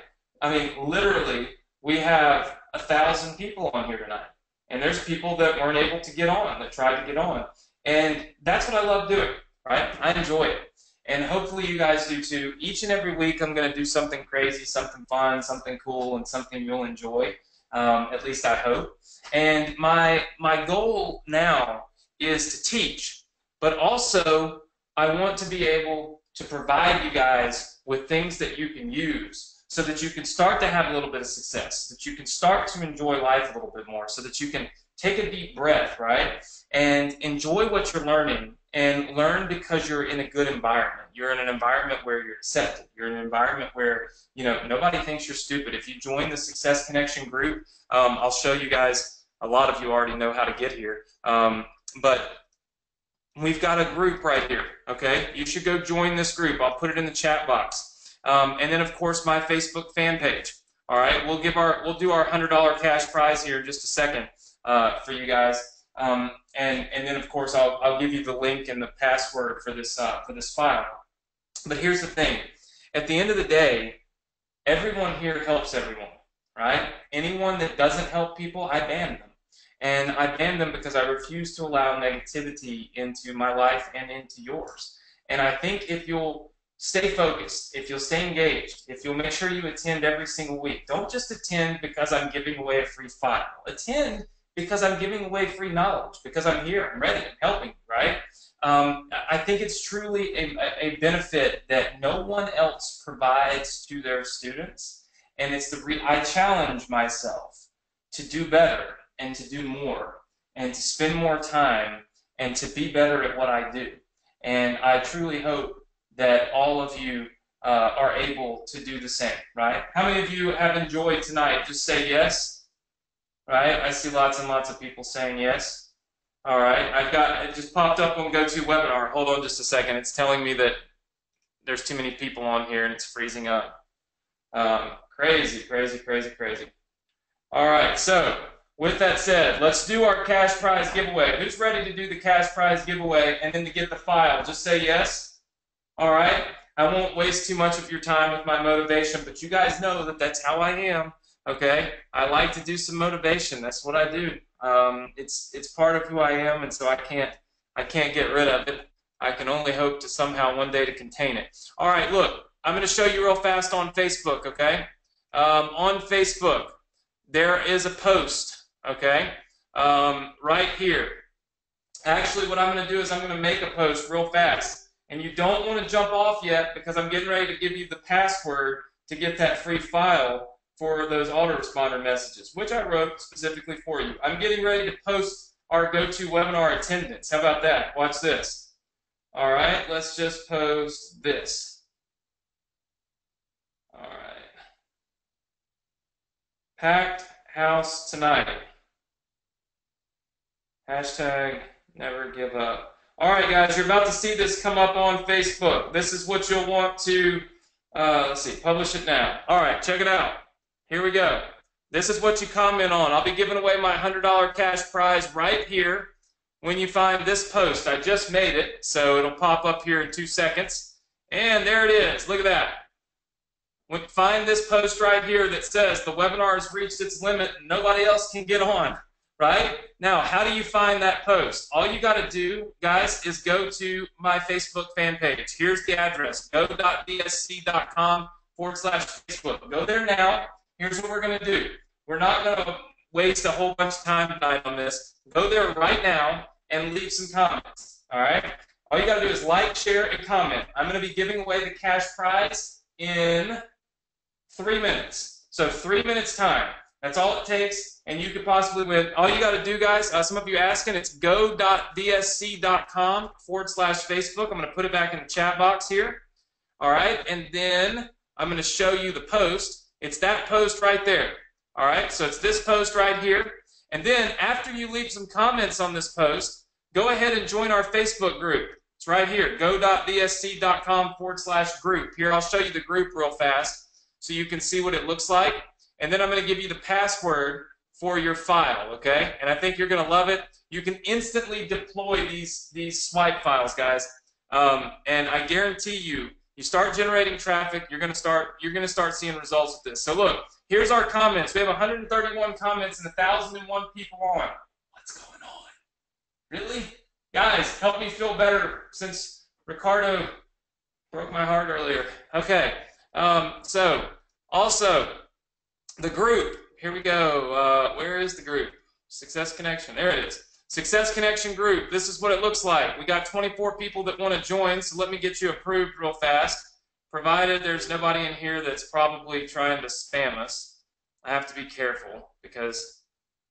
I mean, literally, we have 1,000 people on here tonight, and there's people that weren't able to get on, that tried to get on, and that's what I love doing, right? I enjoy it, and hopefully you guys do too. Each and every week, I'm going to do something crazy, something fun, something cool, and something you'll enjoy. At least I hope. And my goal now is to teach, but also I want to be able to provide you guys with things that you can use, so that you can start to have a little bit of success, that you can start to enjoy life a little bit more, so that you can take a deep breath, right, and enjoy what you're learning, and learn because you're in a good environment. You're in an environment where you're accepted. You're in an environment where, nobody thinks you're stupid. If you join the Success Connection group, I'll show you guys, a lot of you already know how to get here, but we've got a group right here, okay? You should go join this group. I'll put it in the chat box. And then, of course, my Facebook fan page. All right, we'll do our $100 cash prize here in just a second for you guys. And then, of course, I'll give you the link and the password for this file. But here's the thing: at the end of the day, everyone here helps everyone, right? Anyone that doesn't help people, I ban them. And I ban them because I refuse to allow negativity into my life and into yours. And I think if you'll stay focused, if you'll stay engaged, if you'll make sure you attend every single week. Don't just attend because I'm giving away a free file. Attend because I'm giving away free knowledge, because I'm here, I'm ready, I'm helping you, right? I think it's truly a benefit that no one else provides to their students, and it's I challenge myself to do better and to do more and to spend more time and to be better at what I do. And I truly hope that all of you are able to do the same, right? How many of you have enjoyed tonight? Just say yes, right? I see lots and lots of people saying yes. All right, it just popped up on GoToWebinar. Hold on just a second. It's telling me that there's too many people on here and it's freezing up. Crazy, crazy, crazy, crazy. All right, so with that said, let's do our cash prize giveaway. Who's ready to do the cash prize giveaway and then to get the file? Just say yes. All right, I won't waste too much of your time with my motivation, but you guys know that that's how I am, okay? I like to do some motivation. That's what I do. It's part of who I am, and so I can't get rid of it. I can only hope to somehow one day to contain it. All right, look, I'm going to show you real fast on Facebook, okay? On Facebook, there is a post, okay, right here. Actually, what I'm going to do is I'm going to make a post real fast. And you don't want to jump off yet because I'm getting ready to give you the password to get that free file for those autoresponder messages, which I wrote specifically for you. I'm getting ready to post our GoToWebinar attendance. How about that? Watch this. All right, let's just post this. All right. Packed house tonight. Hashtag never give up. All right, guys, you're about to see this come up on Facebook. This is what you'll want to, let's see, publish it now. All right, check it out. Here we go. This is what you comment on. I'll be giving away my $100 cash prize right here when you find this post. I just made it, so it'll pop up here in 2 seconds. And there it is. Look at that. Find this post right here that says the webinar has reached its limit and nobody else can get on. Right? Now, how do you find that post? All you got to do, guys, is go to my Facebook fan page. Here's the address, go.dsc.com/Facebook. Go there now. Here's what we're going to do. We're not going to waste a whole bunch of time tonight on this. Go there right now and leave some comments. All right? All you got to do is like, share, and comment. I'm going to be giving away the cash prize in 3 minutes. So 3 minutes time. That's all it takes, and you could possibly win. All you got to do, guys, some of you asking, it's go.dsc.com/Facebook. I'm going to put it back in the chat box here. All right, and then I'm going to show you the post. It's that post right there. All right, so it's this post right here. And then after you leave some comments on this post, go ahead and join our Facebook group. It's right here, go.dsc.com/group. Here, I'll show you the group real fast so you can see what it looks like. And then I'm going to give you the password for your file, okay? And I think you're going to love it. You can instantly deploy these swipe files, guys. And I guarantee you, you start generating traffic, you're going to start seeing results with this. So look, here's our comments. We have 131 comments and 1,001 people on. What's going on? Really? Guys, help me feel better since Ricardo broke my heart earlier. Okay. So also, the group, here we go. Where is the group? Success Connection, there it is. Success Connection group, this is what it looks like. We got 24 people that want to join, so let me get you approved real fast. Provided there's nobody in here that's probably trying to spam us. I have to be careful because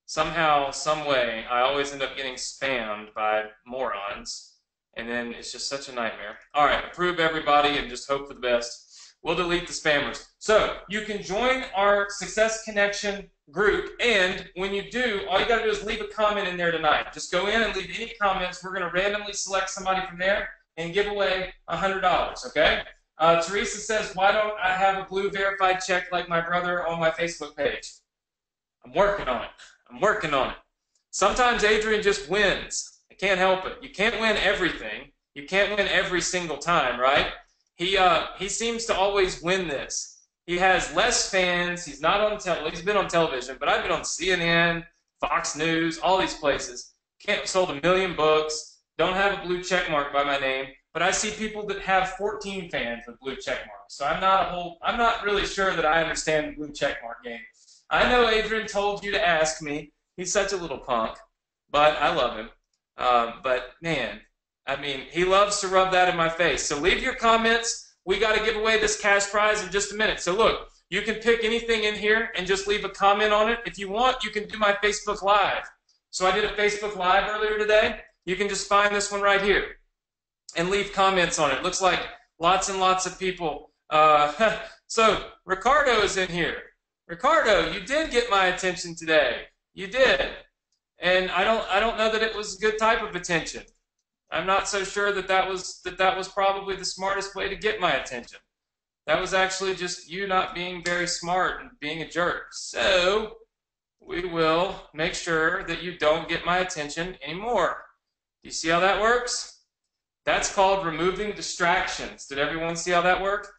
somehow, some way, I always end up getting spammed by morons, and then it's just such a nightmare. All right, approve everybody and just hope for the best. We'll delete the spammers. So you can join our Success Connection group, and when you do, all you got to do is leave a comment in there tonight. Just go in and leave any comments. We're going to randomly select somebody from there and give away $100, okay? Teresa says, why don't I have a blue verified check like my brother on my Facebook page? I'm working on it. I'm working on it. Sometimes Adrian just wins. I can't help it. You can't win everything. You can't win every single time, right? He seems to always win this. He has less fans. He's not on he's been on television, but I've been on CNN, Fox News, all these places. Sold 1 million books. Don't have a blue check mark by my name, but I see people that have 14 fans with blue check marks. So I'm not really sure that I understand the blue check mark game. I know Adrian told you to ask me. He's such a little punk, but I love him. But man, I mean, he loves to rub that in my face. So leave your comments. We got to give away this cash prize in just a minute. So look, you can pick anything in here and just leave a comment on it. If you want, you can do my Facebook Live. So I did a Facebook Live earlier today. You can just find this one right here and leave comments on it. Looks like lots and lots of people. So Ricardo is in here. Ricardo, you did get my attention today. You did. And I don't know that it was a good type of attention. I'm not so sure that was probably the smartest way to get my attention. That was actually just you not being very smart and being a jerk. So we will make sure that you don't get my attention anymore. Do you see how that works? That's called removing distractions. Did everyone see how that worked?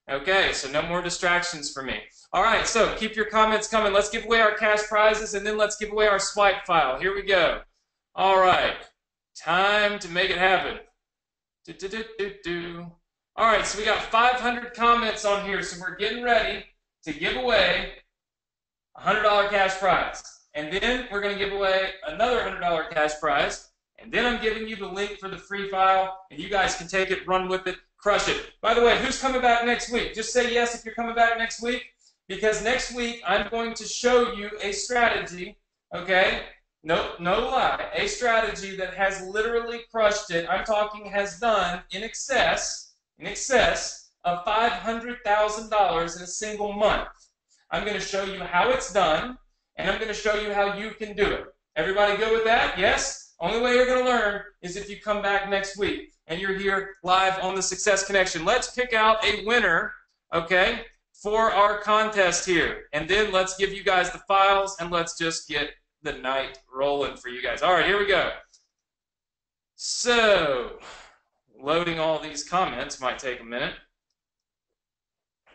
Okay, so no more distractions for me. All right, so keep your comments coming. Let's give away our cash prizes, and then let's give away our swipe file. Here we go. All right. Time to make it happen. All right, so we got 500 comments on here, so we're getting ready to give away a $100 cash prize. And then we're going to give away another $100 cash prize. And then I'm giving you the link for the free file, and you guys can take it, run with it, crush it. By the way, who's coming back next week? Just say yes if you're coming back next week, because next week I'm going to show you a strategy, okay? No lie. A strategy that has literally crushed it. I'm talking has done in excess of $500,000 in a single month. I'm going to show you how it's done, and I'm going to show you how you can do it. Everybody good with that? Yes? Only way you're going to learn is if you come back next week and you're here live on the Success Connection. Let's pick out a winner, okay, for our contest here. And then let's give you guys the files and let's just get the night rolling for you guys. All right, here we go. So, loading all these comments might take a minute.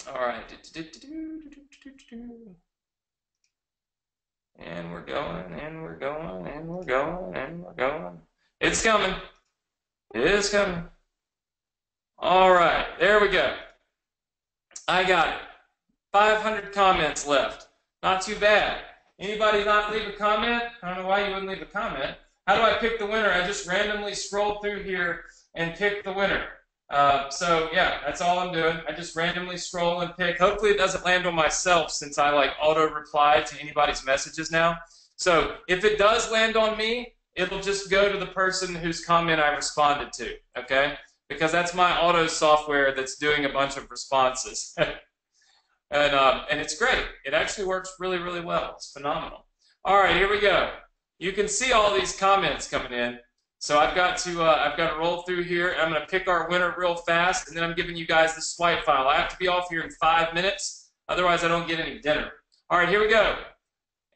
All right. And we're going, and we're going, and we're going, and we're going. It's coming. It is coming. All right, there we go. I got it. 500 comments left. Not too bad. Anybody not leave a comment? I don't know why you wouldn't leave a comment. How do I pick the winner? I just randomly scroll through here and pick the winner. So yeah, that's all I'm doing. I just randomly scroll and pick. Hopefully it doesn't land on myself since I like auto reply to anybody's messages now. So if it does land on me, it'll just go to the person whose comment I responded to, okay? Because that's my auto software that's doing a bunch of responses. and it's great. It actually works really, really well. It's phenomenal. All right, here we go. You can see all these comments coming in. So I've got to roll through here. I'm going to pick our winner real fast, and then I'm giving you guys the swipe file. I have to be off here in 5 minutes, otherwise I don't get any dinner. All right, here we go.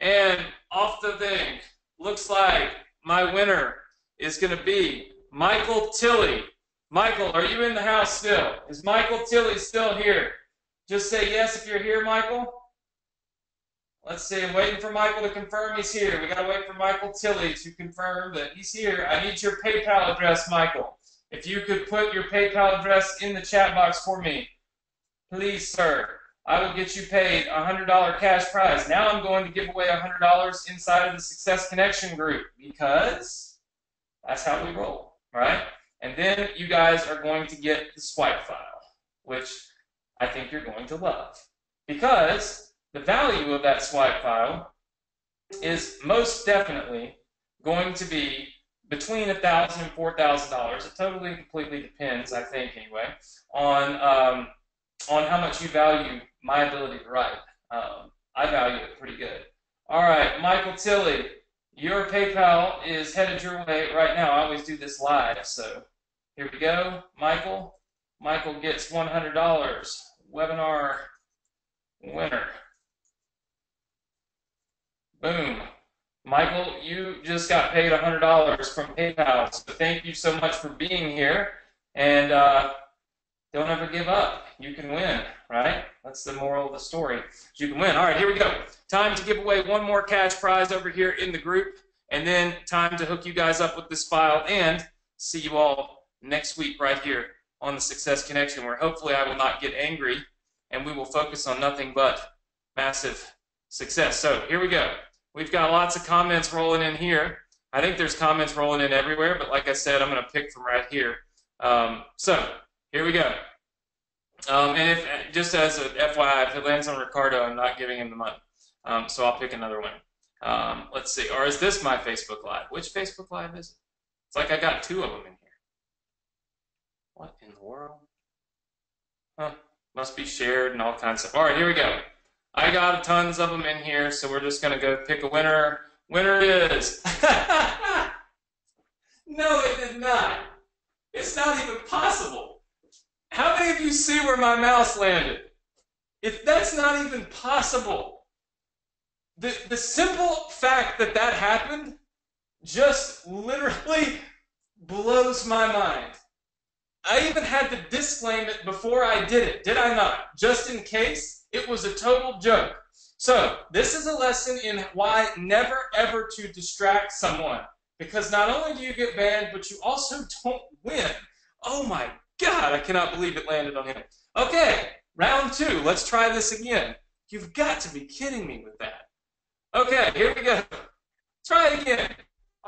And off the thing, looks like my winner is going to be Michael Tilley. Michael, are you in the house still? Is Michael Tilley still here? Just say yes if you're here, Michael. Let's see, I'm waiting for Michael to confirm he's here. We got to wait for Michael Tilley to confirm that he's here. I need your PayPal address, Michael. If you could put your PayPal address in the chat box for me. Please, sir. I will get you paid a $100 cash prize. Now I'm going to give away $100 inside of the Success Connection group because that's how we roll, right? And then you guys are going to get the swipe file, which I think you're going to love because the value of that swipe file is most definitely going to be between $1,000 and $4,000. It totally and completely depends, I think, anyway, on how much you value my ability to write. I value it pretty good. All right, Michael Tilley, your PayPal is headed your way right now. I always do this live, so here we go. Michael gets $100. Webinar winner. Boom. Michael, you just got paid $100 from PayPal, so thank you so much for being here, and don't ever give up. You can win, right? That's the moral of the story. You can win. All right, here we go. Time to give away one more cash prize over here in the group, and then time to hook you guys up with this file, and see you all next week right here on the Success Connection, where hopefully I will not get angry, and we will focus on nothing but massive success. So here we go. We've got lots of comments rolling in here. I think there's comments rolling in everywhere, but like I said, I'm going to pick from right here. So here we go. And just as an FYI, if it lands on Ricardo, I'm not giving him the money. So I'll pick another one. Let's see. Or is this my Facebook Live? Which Facebook Live is it? It's like I got 2 of them in here. What in the world? Huh. Must be shared and all kinds of stuff. All right, here we go. I got tons of them in here, so we're just going to go pick a winner. Winner it is. No, it did not. It's not even possible. How many of you see where my mouse landed? If that's not even possible. The simple fact that that happened just literally blows my mind. I even had to disclaim it before I did it, did I not? Just in case. It was a total joke. So this is a lesson in why never ever to distract someone. Because not only do you get banned, but you also don't win. Oh my God, I cannot believe it landed on him. Okay, round 2. Let's try this again. You've got to be kidding me with that. Okay, here we go. Try it again.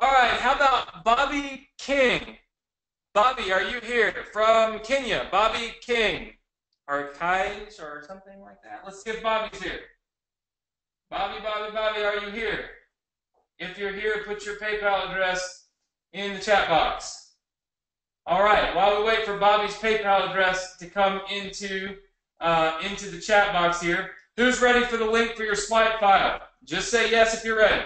All right, how about Bobby King? Bobby, are you here? From Kenya, Bobby King. Or Kais or something like that. Let's see if Bobby's here. Bobby, are you here? If you're here, put your PayPal address in the chat box. All right, while we wait for Bobby's PayPal address to come into the chat box here, who's ready for the link for your swipe file? Just say yes if you're ready.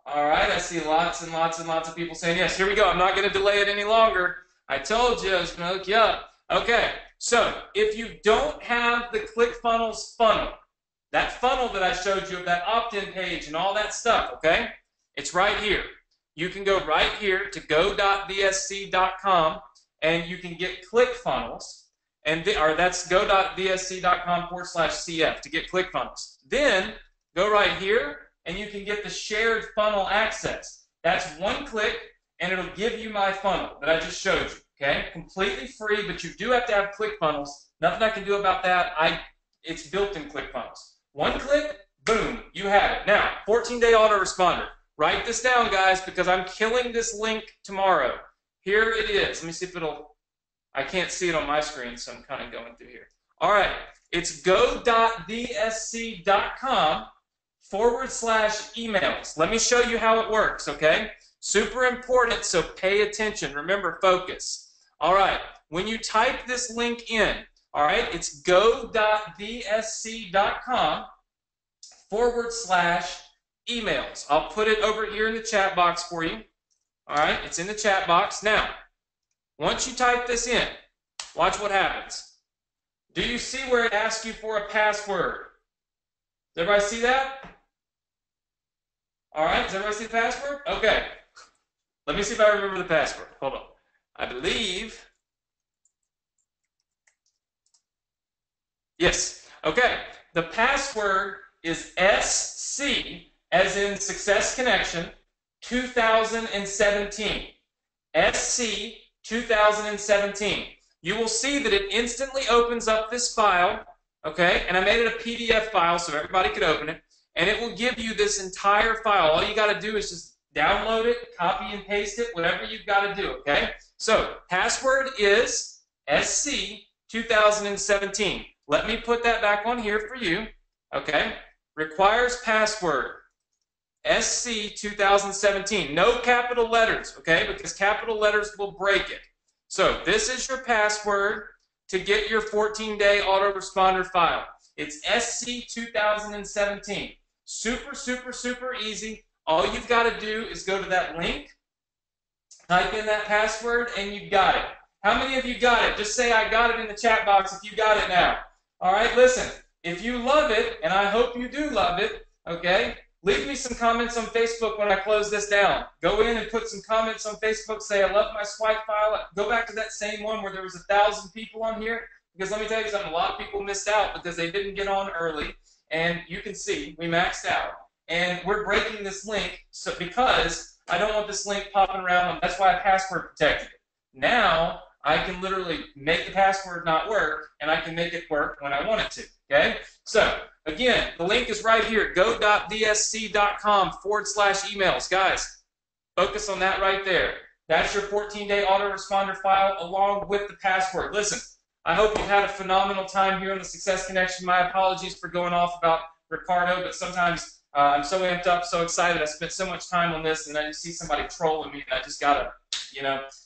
All right, I see lots and lots and lots of people saying yes. Here we go. I'm not going to delay it any longer. I told you I was going to hook you up. Okay, so if you don't have the ClickFunnels funnel, that funnel that I showed you of that opt-in page and all that stuff, okay, it's right here. You can go right here to go.vsc.com and you can get ClickFunnels, or that's go.vsc.com/cf to get ClickFunnels. Then go right here and you can get the shared funnel access. That's one click and it'll give you my funnel that I just showed you, okay? Completely free, but you do have to have ClickFunnels. Nothing I can do about that. It's built in ClickFunnels. One click, boom, you have it. Now, 14-day autoresponder. Write this down, guys, because I'm killing this link tomorrow. Here it is. Let me see if I can't see it on my screen, so I'm kind of going through here. All right, it's go.vsc.com/emails. Let me show you how it works, okay? Super important, so pay attention. Remember, focus. All right, when you type this link in, all right, it's go.vsc.com/emails. I'll put it over here in the chat box for you. All right, it's in the chat box. Now, once you type this in, watch what happens. Do you see where it asks you for a password? Does everybody see that? All right, does everybody see the password? Okay. Let me see if I remember the password. Hold on. I believe. Yes. Okay. The password is SC, as in Success Connection, 2017. SC 2017. You will see that it instantly opens up this file, okay? And I made it a PDF file so everybody could open it. And it will give you this entire file. All you got to do is just download it, copy and paste it, whatever you've got to do, okay? So, password is SC 2017. Let me put that back on here for you, okay? Requires password. SC 2017. No capital letters, okay? Because capital letters will break it. So this is your password to get your 14-day autoresponder file. It's SC 2017. Super, super, super easy. All you've got to do is go to that link, type in that password, and you've got it. How many of you got it? Just say I got it in the chat box if you got it now. All right, listen. If you love it, and I hope you do love it, okay, leave me some comments on Facebook when I close this down. Go in and put some comments on Facebook. Say, I love my swipe file. Go back to that same one where there was 1,000 people on here. Because let me tell you something, a lot of people missed out because they didn't get on early. And you can see, we maxed out. And we're breaking this link because I don't want this link popping around. That's why I password protected it. Now, I can literally make the password not work, and I can make it work when I want it to. Okay? So, again, the link is right here, go.vsc.com/emails. Guys, focus on that right there. That's your 14-day autoresponder file along with the password. Listen, I hope you've had a phenomenal time here on the Success Connection. My apologies for going off about Ricardo, but sometimes I'm so amped up, so excited. I spent so much time on this, and I just see somebody trolling me, and I just got to,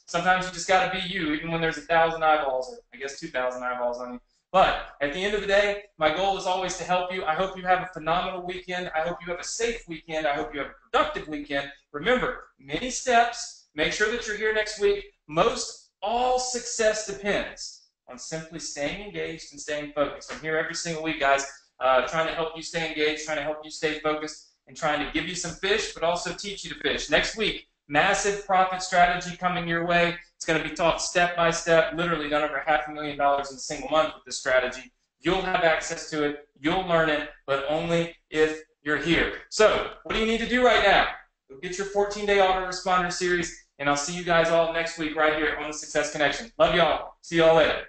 sometimes you just got to be you, even when there's 1,000 eyeballs, or I guess 2,000 eyeballs on you. But at the end of the day, my goal is always to help you. I hope you have a phenomenal weekend. I hope you have a safe weekend. I hope you have a productive weekend. Remember, many steps. Make sure that you're here next week. All success depends on simply staying engaged and staying focused. I'm here every single week, guys, trying to help you stay engaged, trying to help you stay focused, and trying to give you some fish, but also teach you to fish. Next week, massive profit strategy coming your way. It's going to be taught step by step, literally done over $500,000 in a single month with this strategy. You'll have access to it. You'll learn it, but only if you're here. So what do you need to do right now? Go get your 14-day autoresponder series, and I'll see you guys all next week right here on the Success Connection. Love y'all. See y'all later.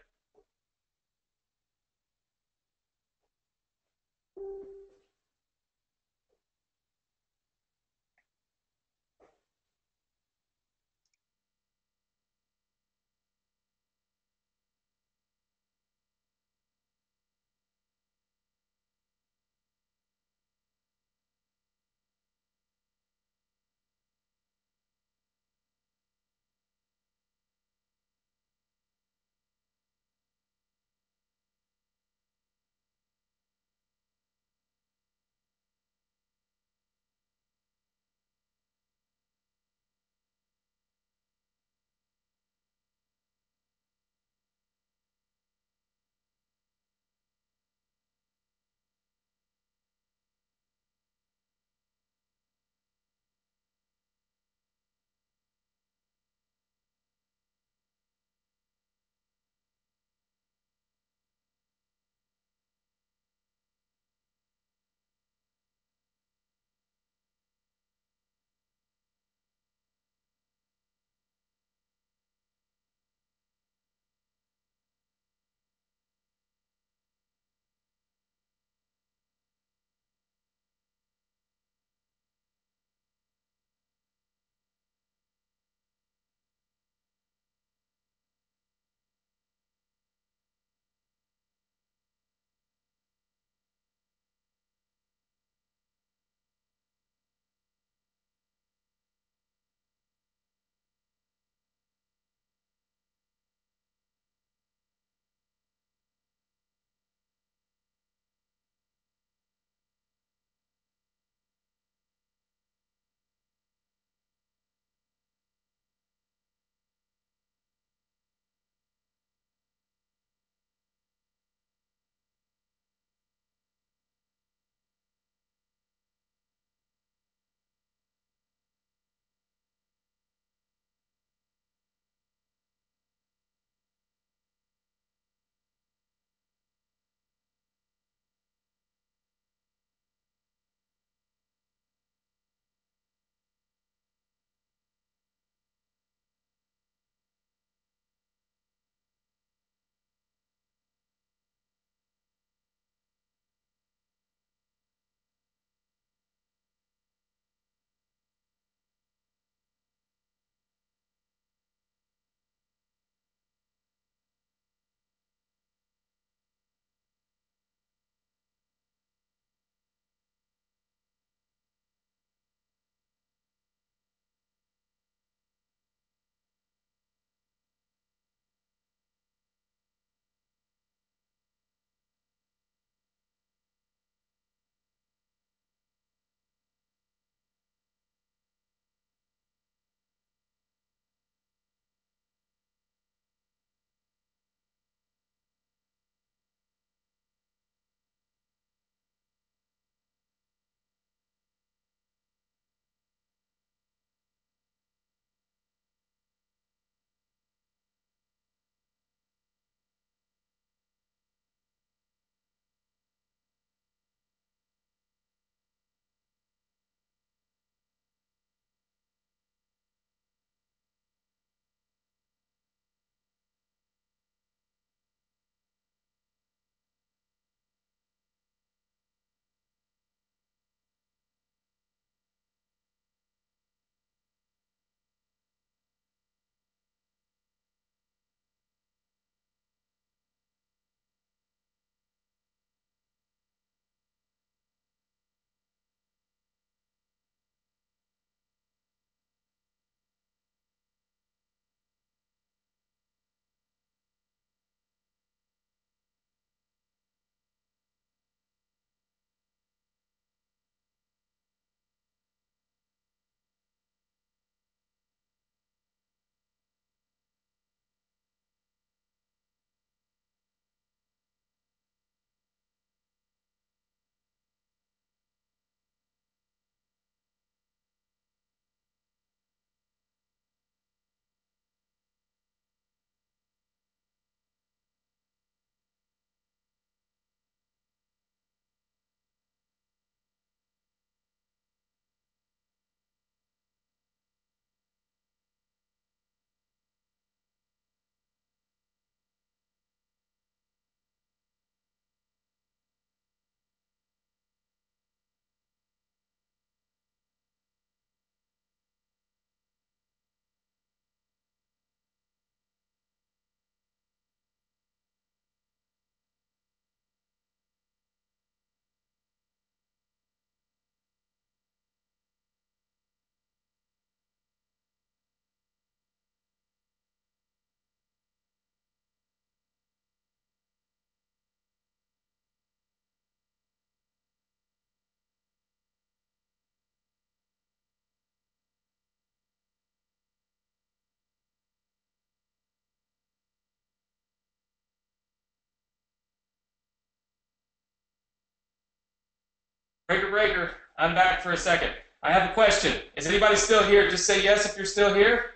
Breaker, I'm back for a second. I have a question. Is anybody still here? Just say yes if you're still here.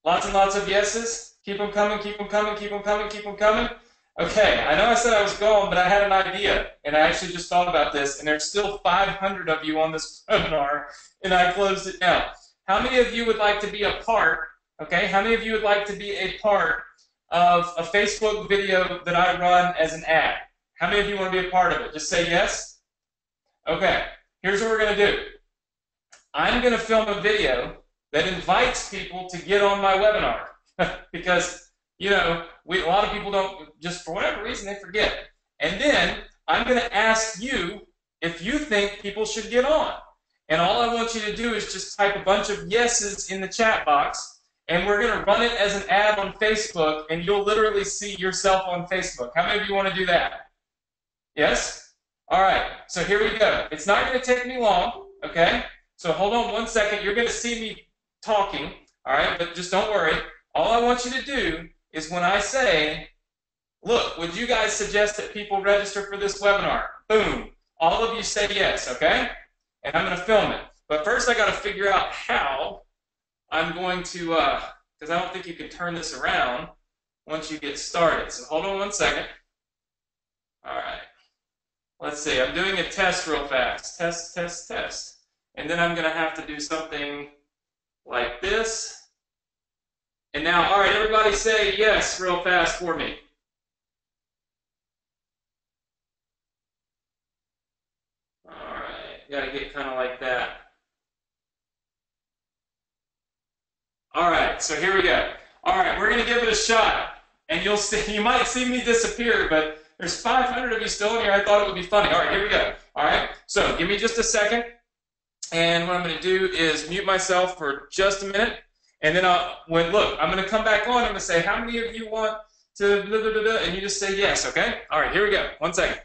Lots and lots of yeses. Keep them coming, keep them coming, keep them coming, keep them coming. Okay, I know I said I was gone, but I had an idea, and I actually just thought about this, and there's still 500 of you on this webinar, and I closed it now. How many of you would like to be a part, okay, how many of you would like to be a part of a Facebook video that I run as an ad? How many of you want to be a part of it? Just say yes. Okay, here's what we're going to do. I'm going to film a video that invites people to get on my webinar because, you know, a lot of people don't, just for whatever reason, they forget. And then I'm going to ask you if you think people should get on. And all I want you to do is just type a bunch of yeses in the chat box, and we're going to run it as an ad on Facebook, and you'll literally see yourself on Facebook. How many of you want to do that? Yes? All right, so here we go. It's not going to take me long, okay? So hold on one second. You're going to see me talking, all right? But just don't worry. All I want you to do is when I say, look, would you guys suggest that people register for this webinar? Boom. All of you say yes, okay? And I'm going to film it. But first I got to figure out how I'm going to, because I don't think you can turn this around once you get started. So hold on one second. All right. Let's see. I'm doing a test real fast. Test, test, test. And then I'm going to have to do something like this. And now, all right, everybody say yes real fast for me. All right, got to get kind of like that. All right, so here we go. All right, we're going to give it a shot. And you'll see, you might see me disappear, but there's 500 of you still in here. I thought it would be funny. All right, here we go. All right, so give me just a second. And what I'm going to do is mute myself for just a minute. And then look, I'm going to come back on. I'm going to say, how many of you want to blah, blah, blah, blah, and you just say yes, okay? All right, here we go. One second.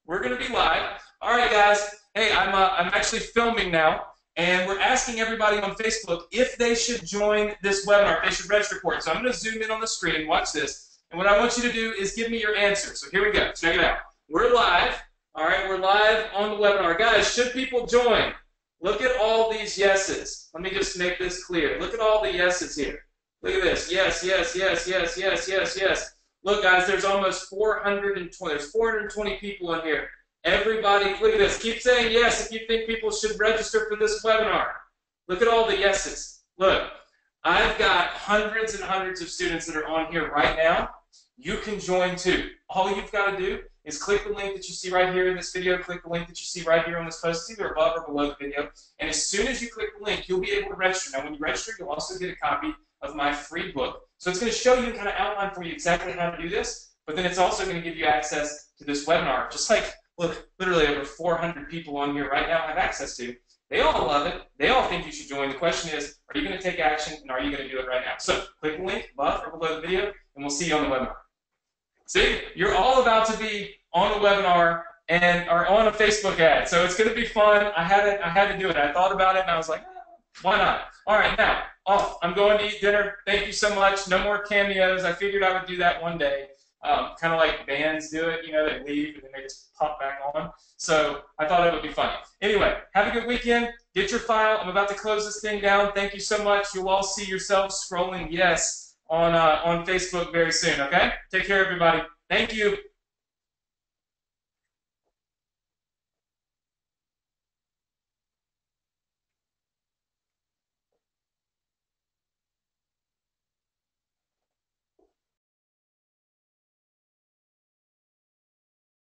We're going to be live. All right, guys. Hey, I'm actually filming now, and we're asking everybody on Facebook if they should join this webinar, if they should register for it. So I'm going to zoom in on the screen. Watch this. And what I want you to do is give me your answer. So here we go. Check it out. We're live. All right, we're live on the webinar. Guys, should people join? Look at all these yeses. Let me just make this clear. Look at all the yeses here. Look at this. Yes, yes, yes, yes, yes, yes, yes. Look, guys, there's almost 420. There's 420 people in here. Everybody, look at this. Keep saying yes if you think people should register for this webinar. Look at all the yeses. Look, I've got hundreds and hundreds of students that are on here right now. You can join too. All you've got to do is click the link that you see right here in this video, click the link that you see right here on this post, either above or below the video, and as soon as you click the link, you'll be able to register. Now, when you register, you'll also get a copy of my free book. So it's going to show you and kind of outline for you exactly how to do this, but then it's also going to give you access to this webinar, just like, look, literally over 400 people on here right now have access to. They all love it. They all think you should join. The question is, are you going to take action, and are you going to do it right now? So click the link above or below the video, and we'll see you on the webinar. See, you're all about to be on a webinar and are on a Facebook ad, so it's going to be fun. I had to do it. I thought about it, and I was like, why not? All right, now, off. I'm going to eat dinner. Thank you so much. No more cameos. I figured I would do that one day. Kind of like bands do it, you know, they leave and then they just pop back on. So I thought it would be funny. Anyway, have a good weekend. Get your file. I'm about to close this thing down. Thank you so much. You'll all see yourselves scrolling yes on Facebook very soon, okay? Take care, everybody. Thank you.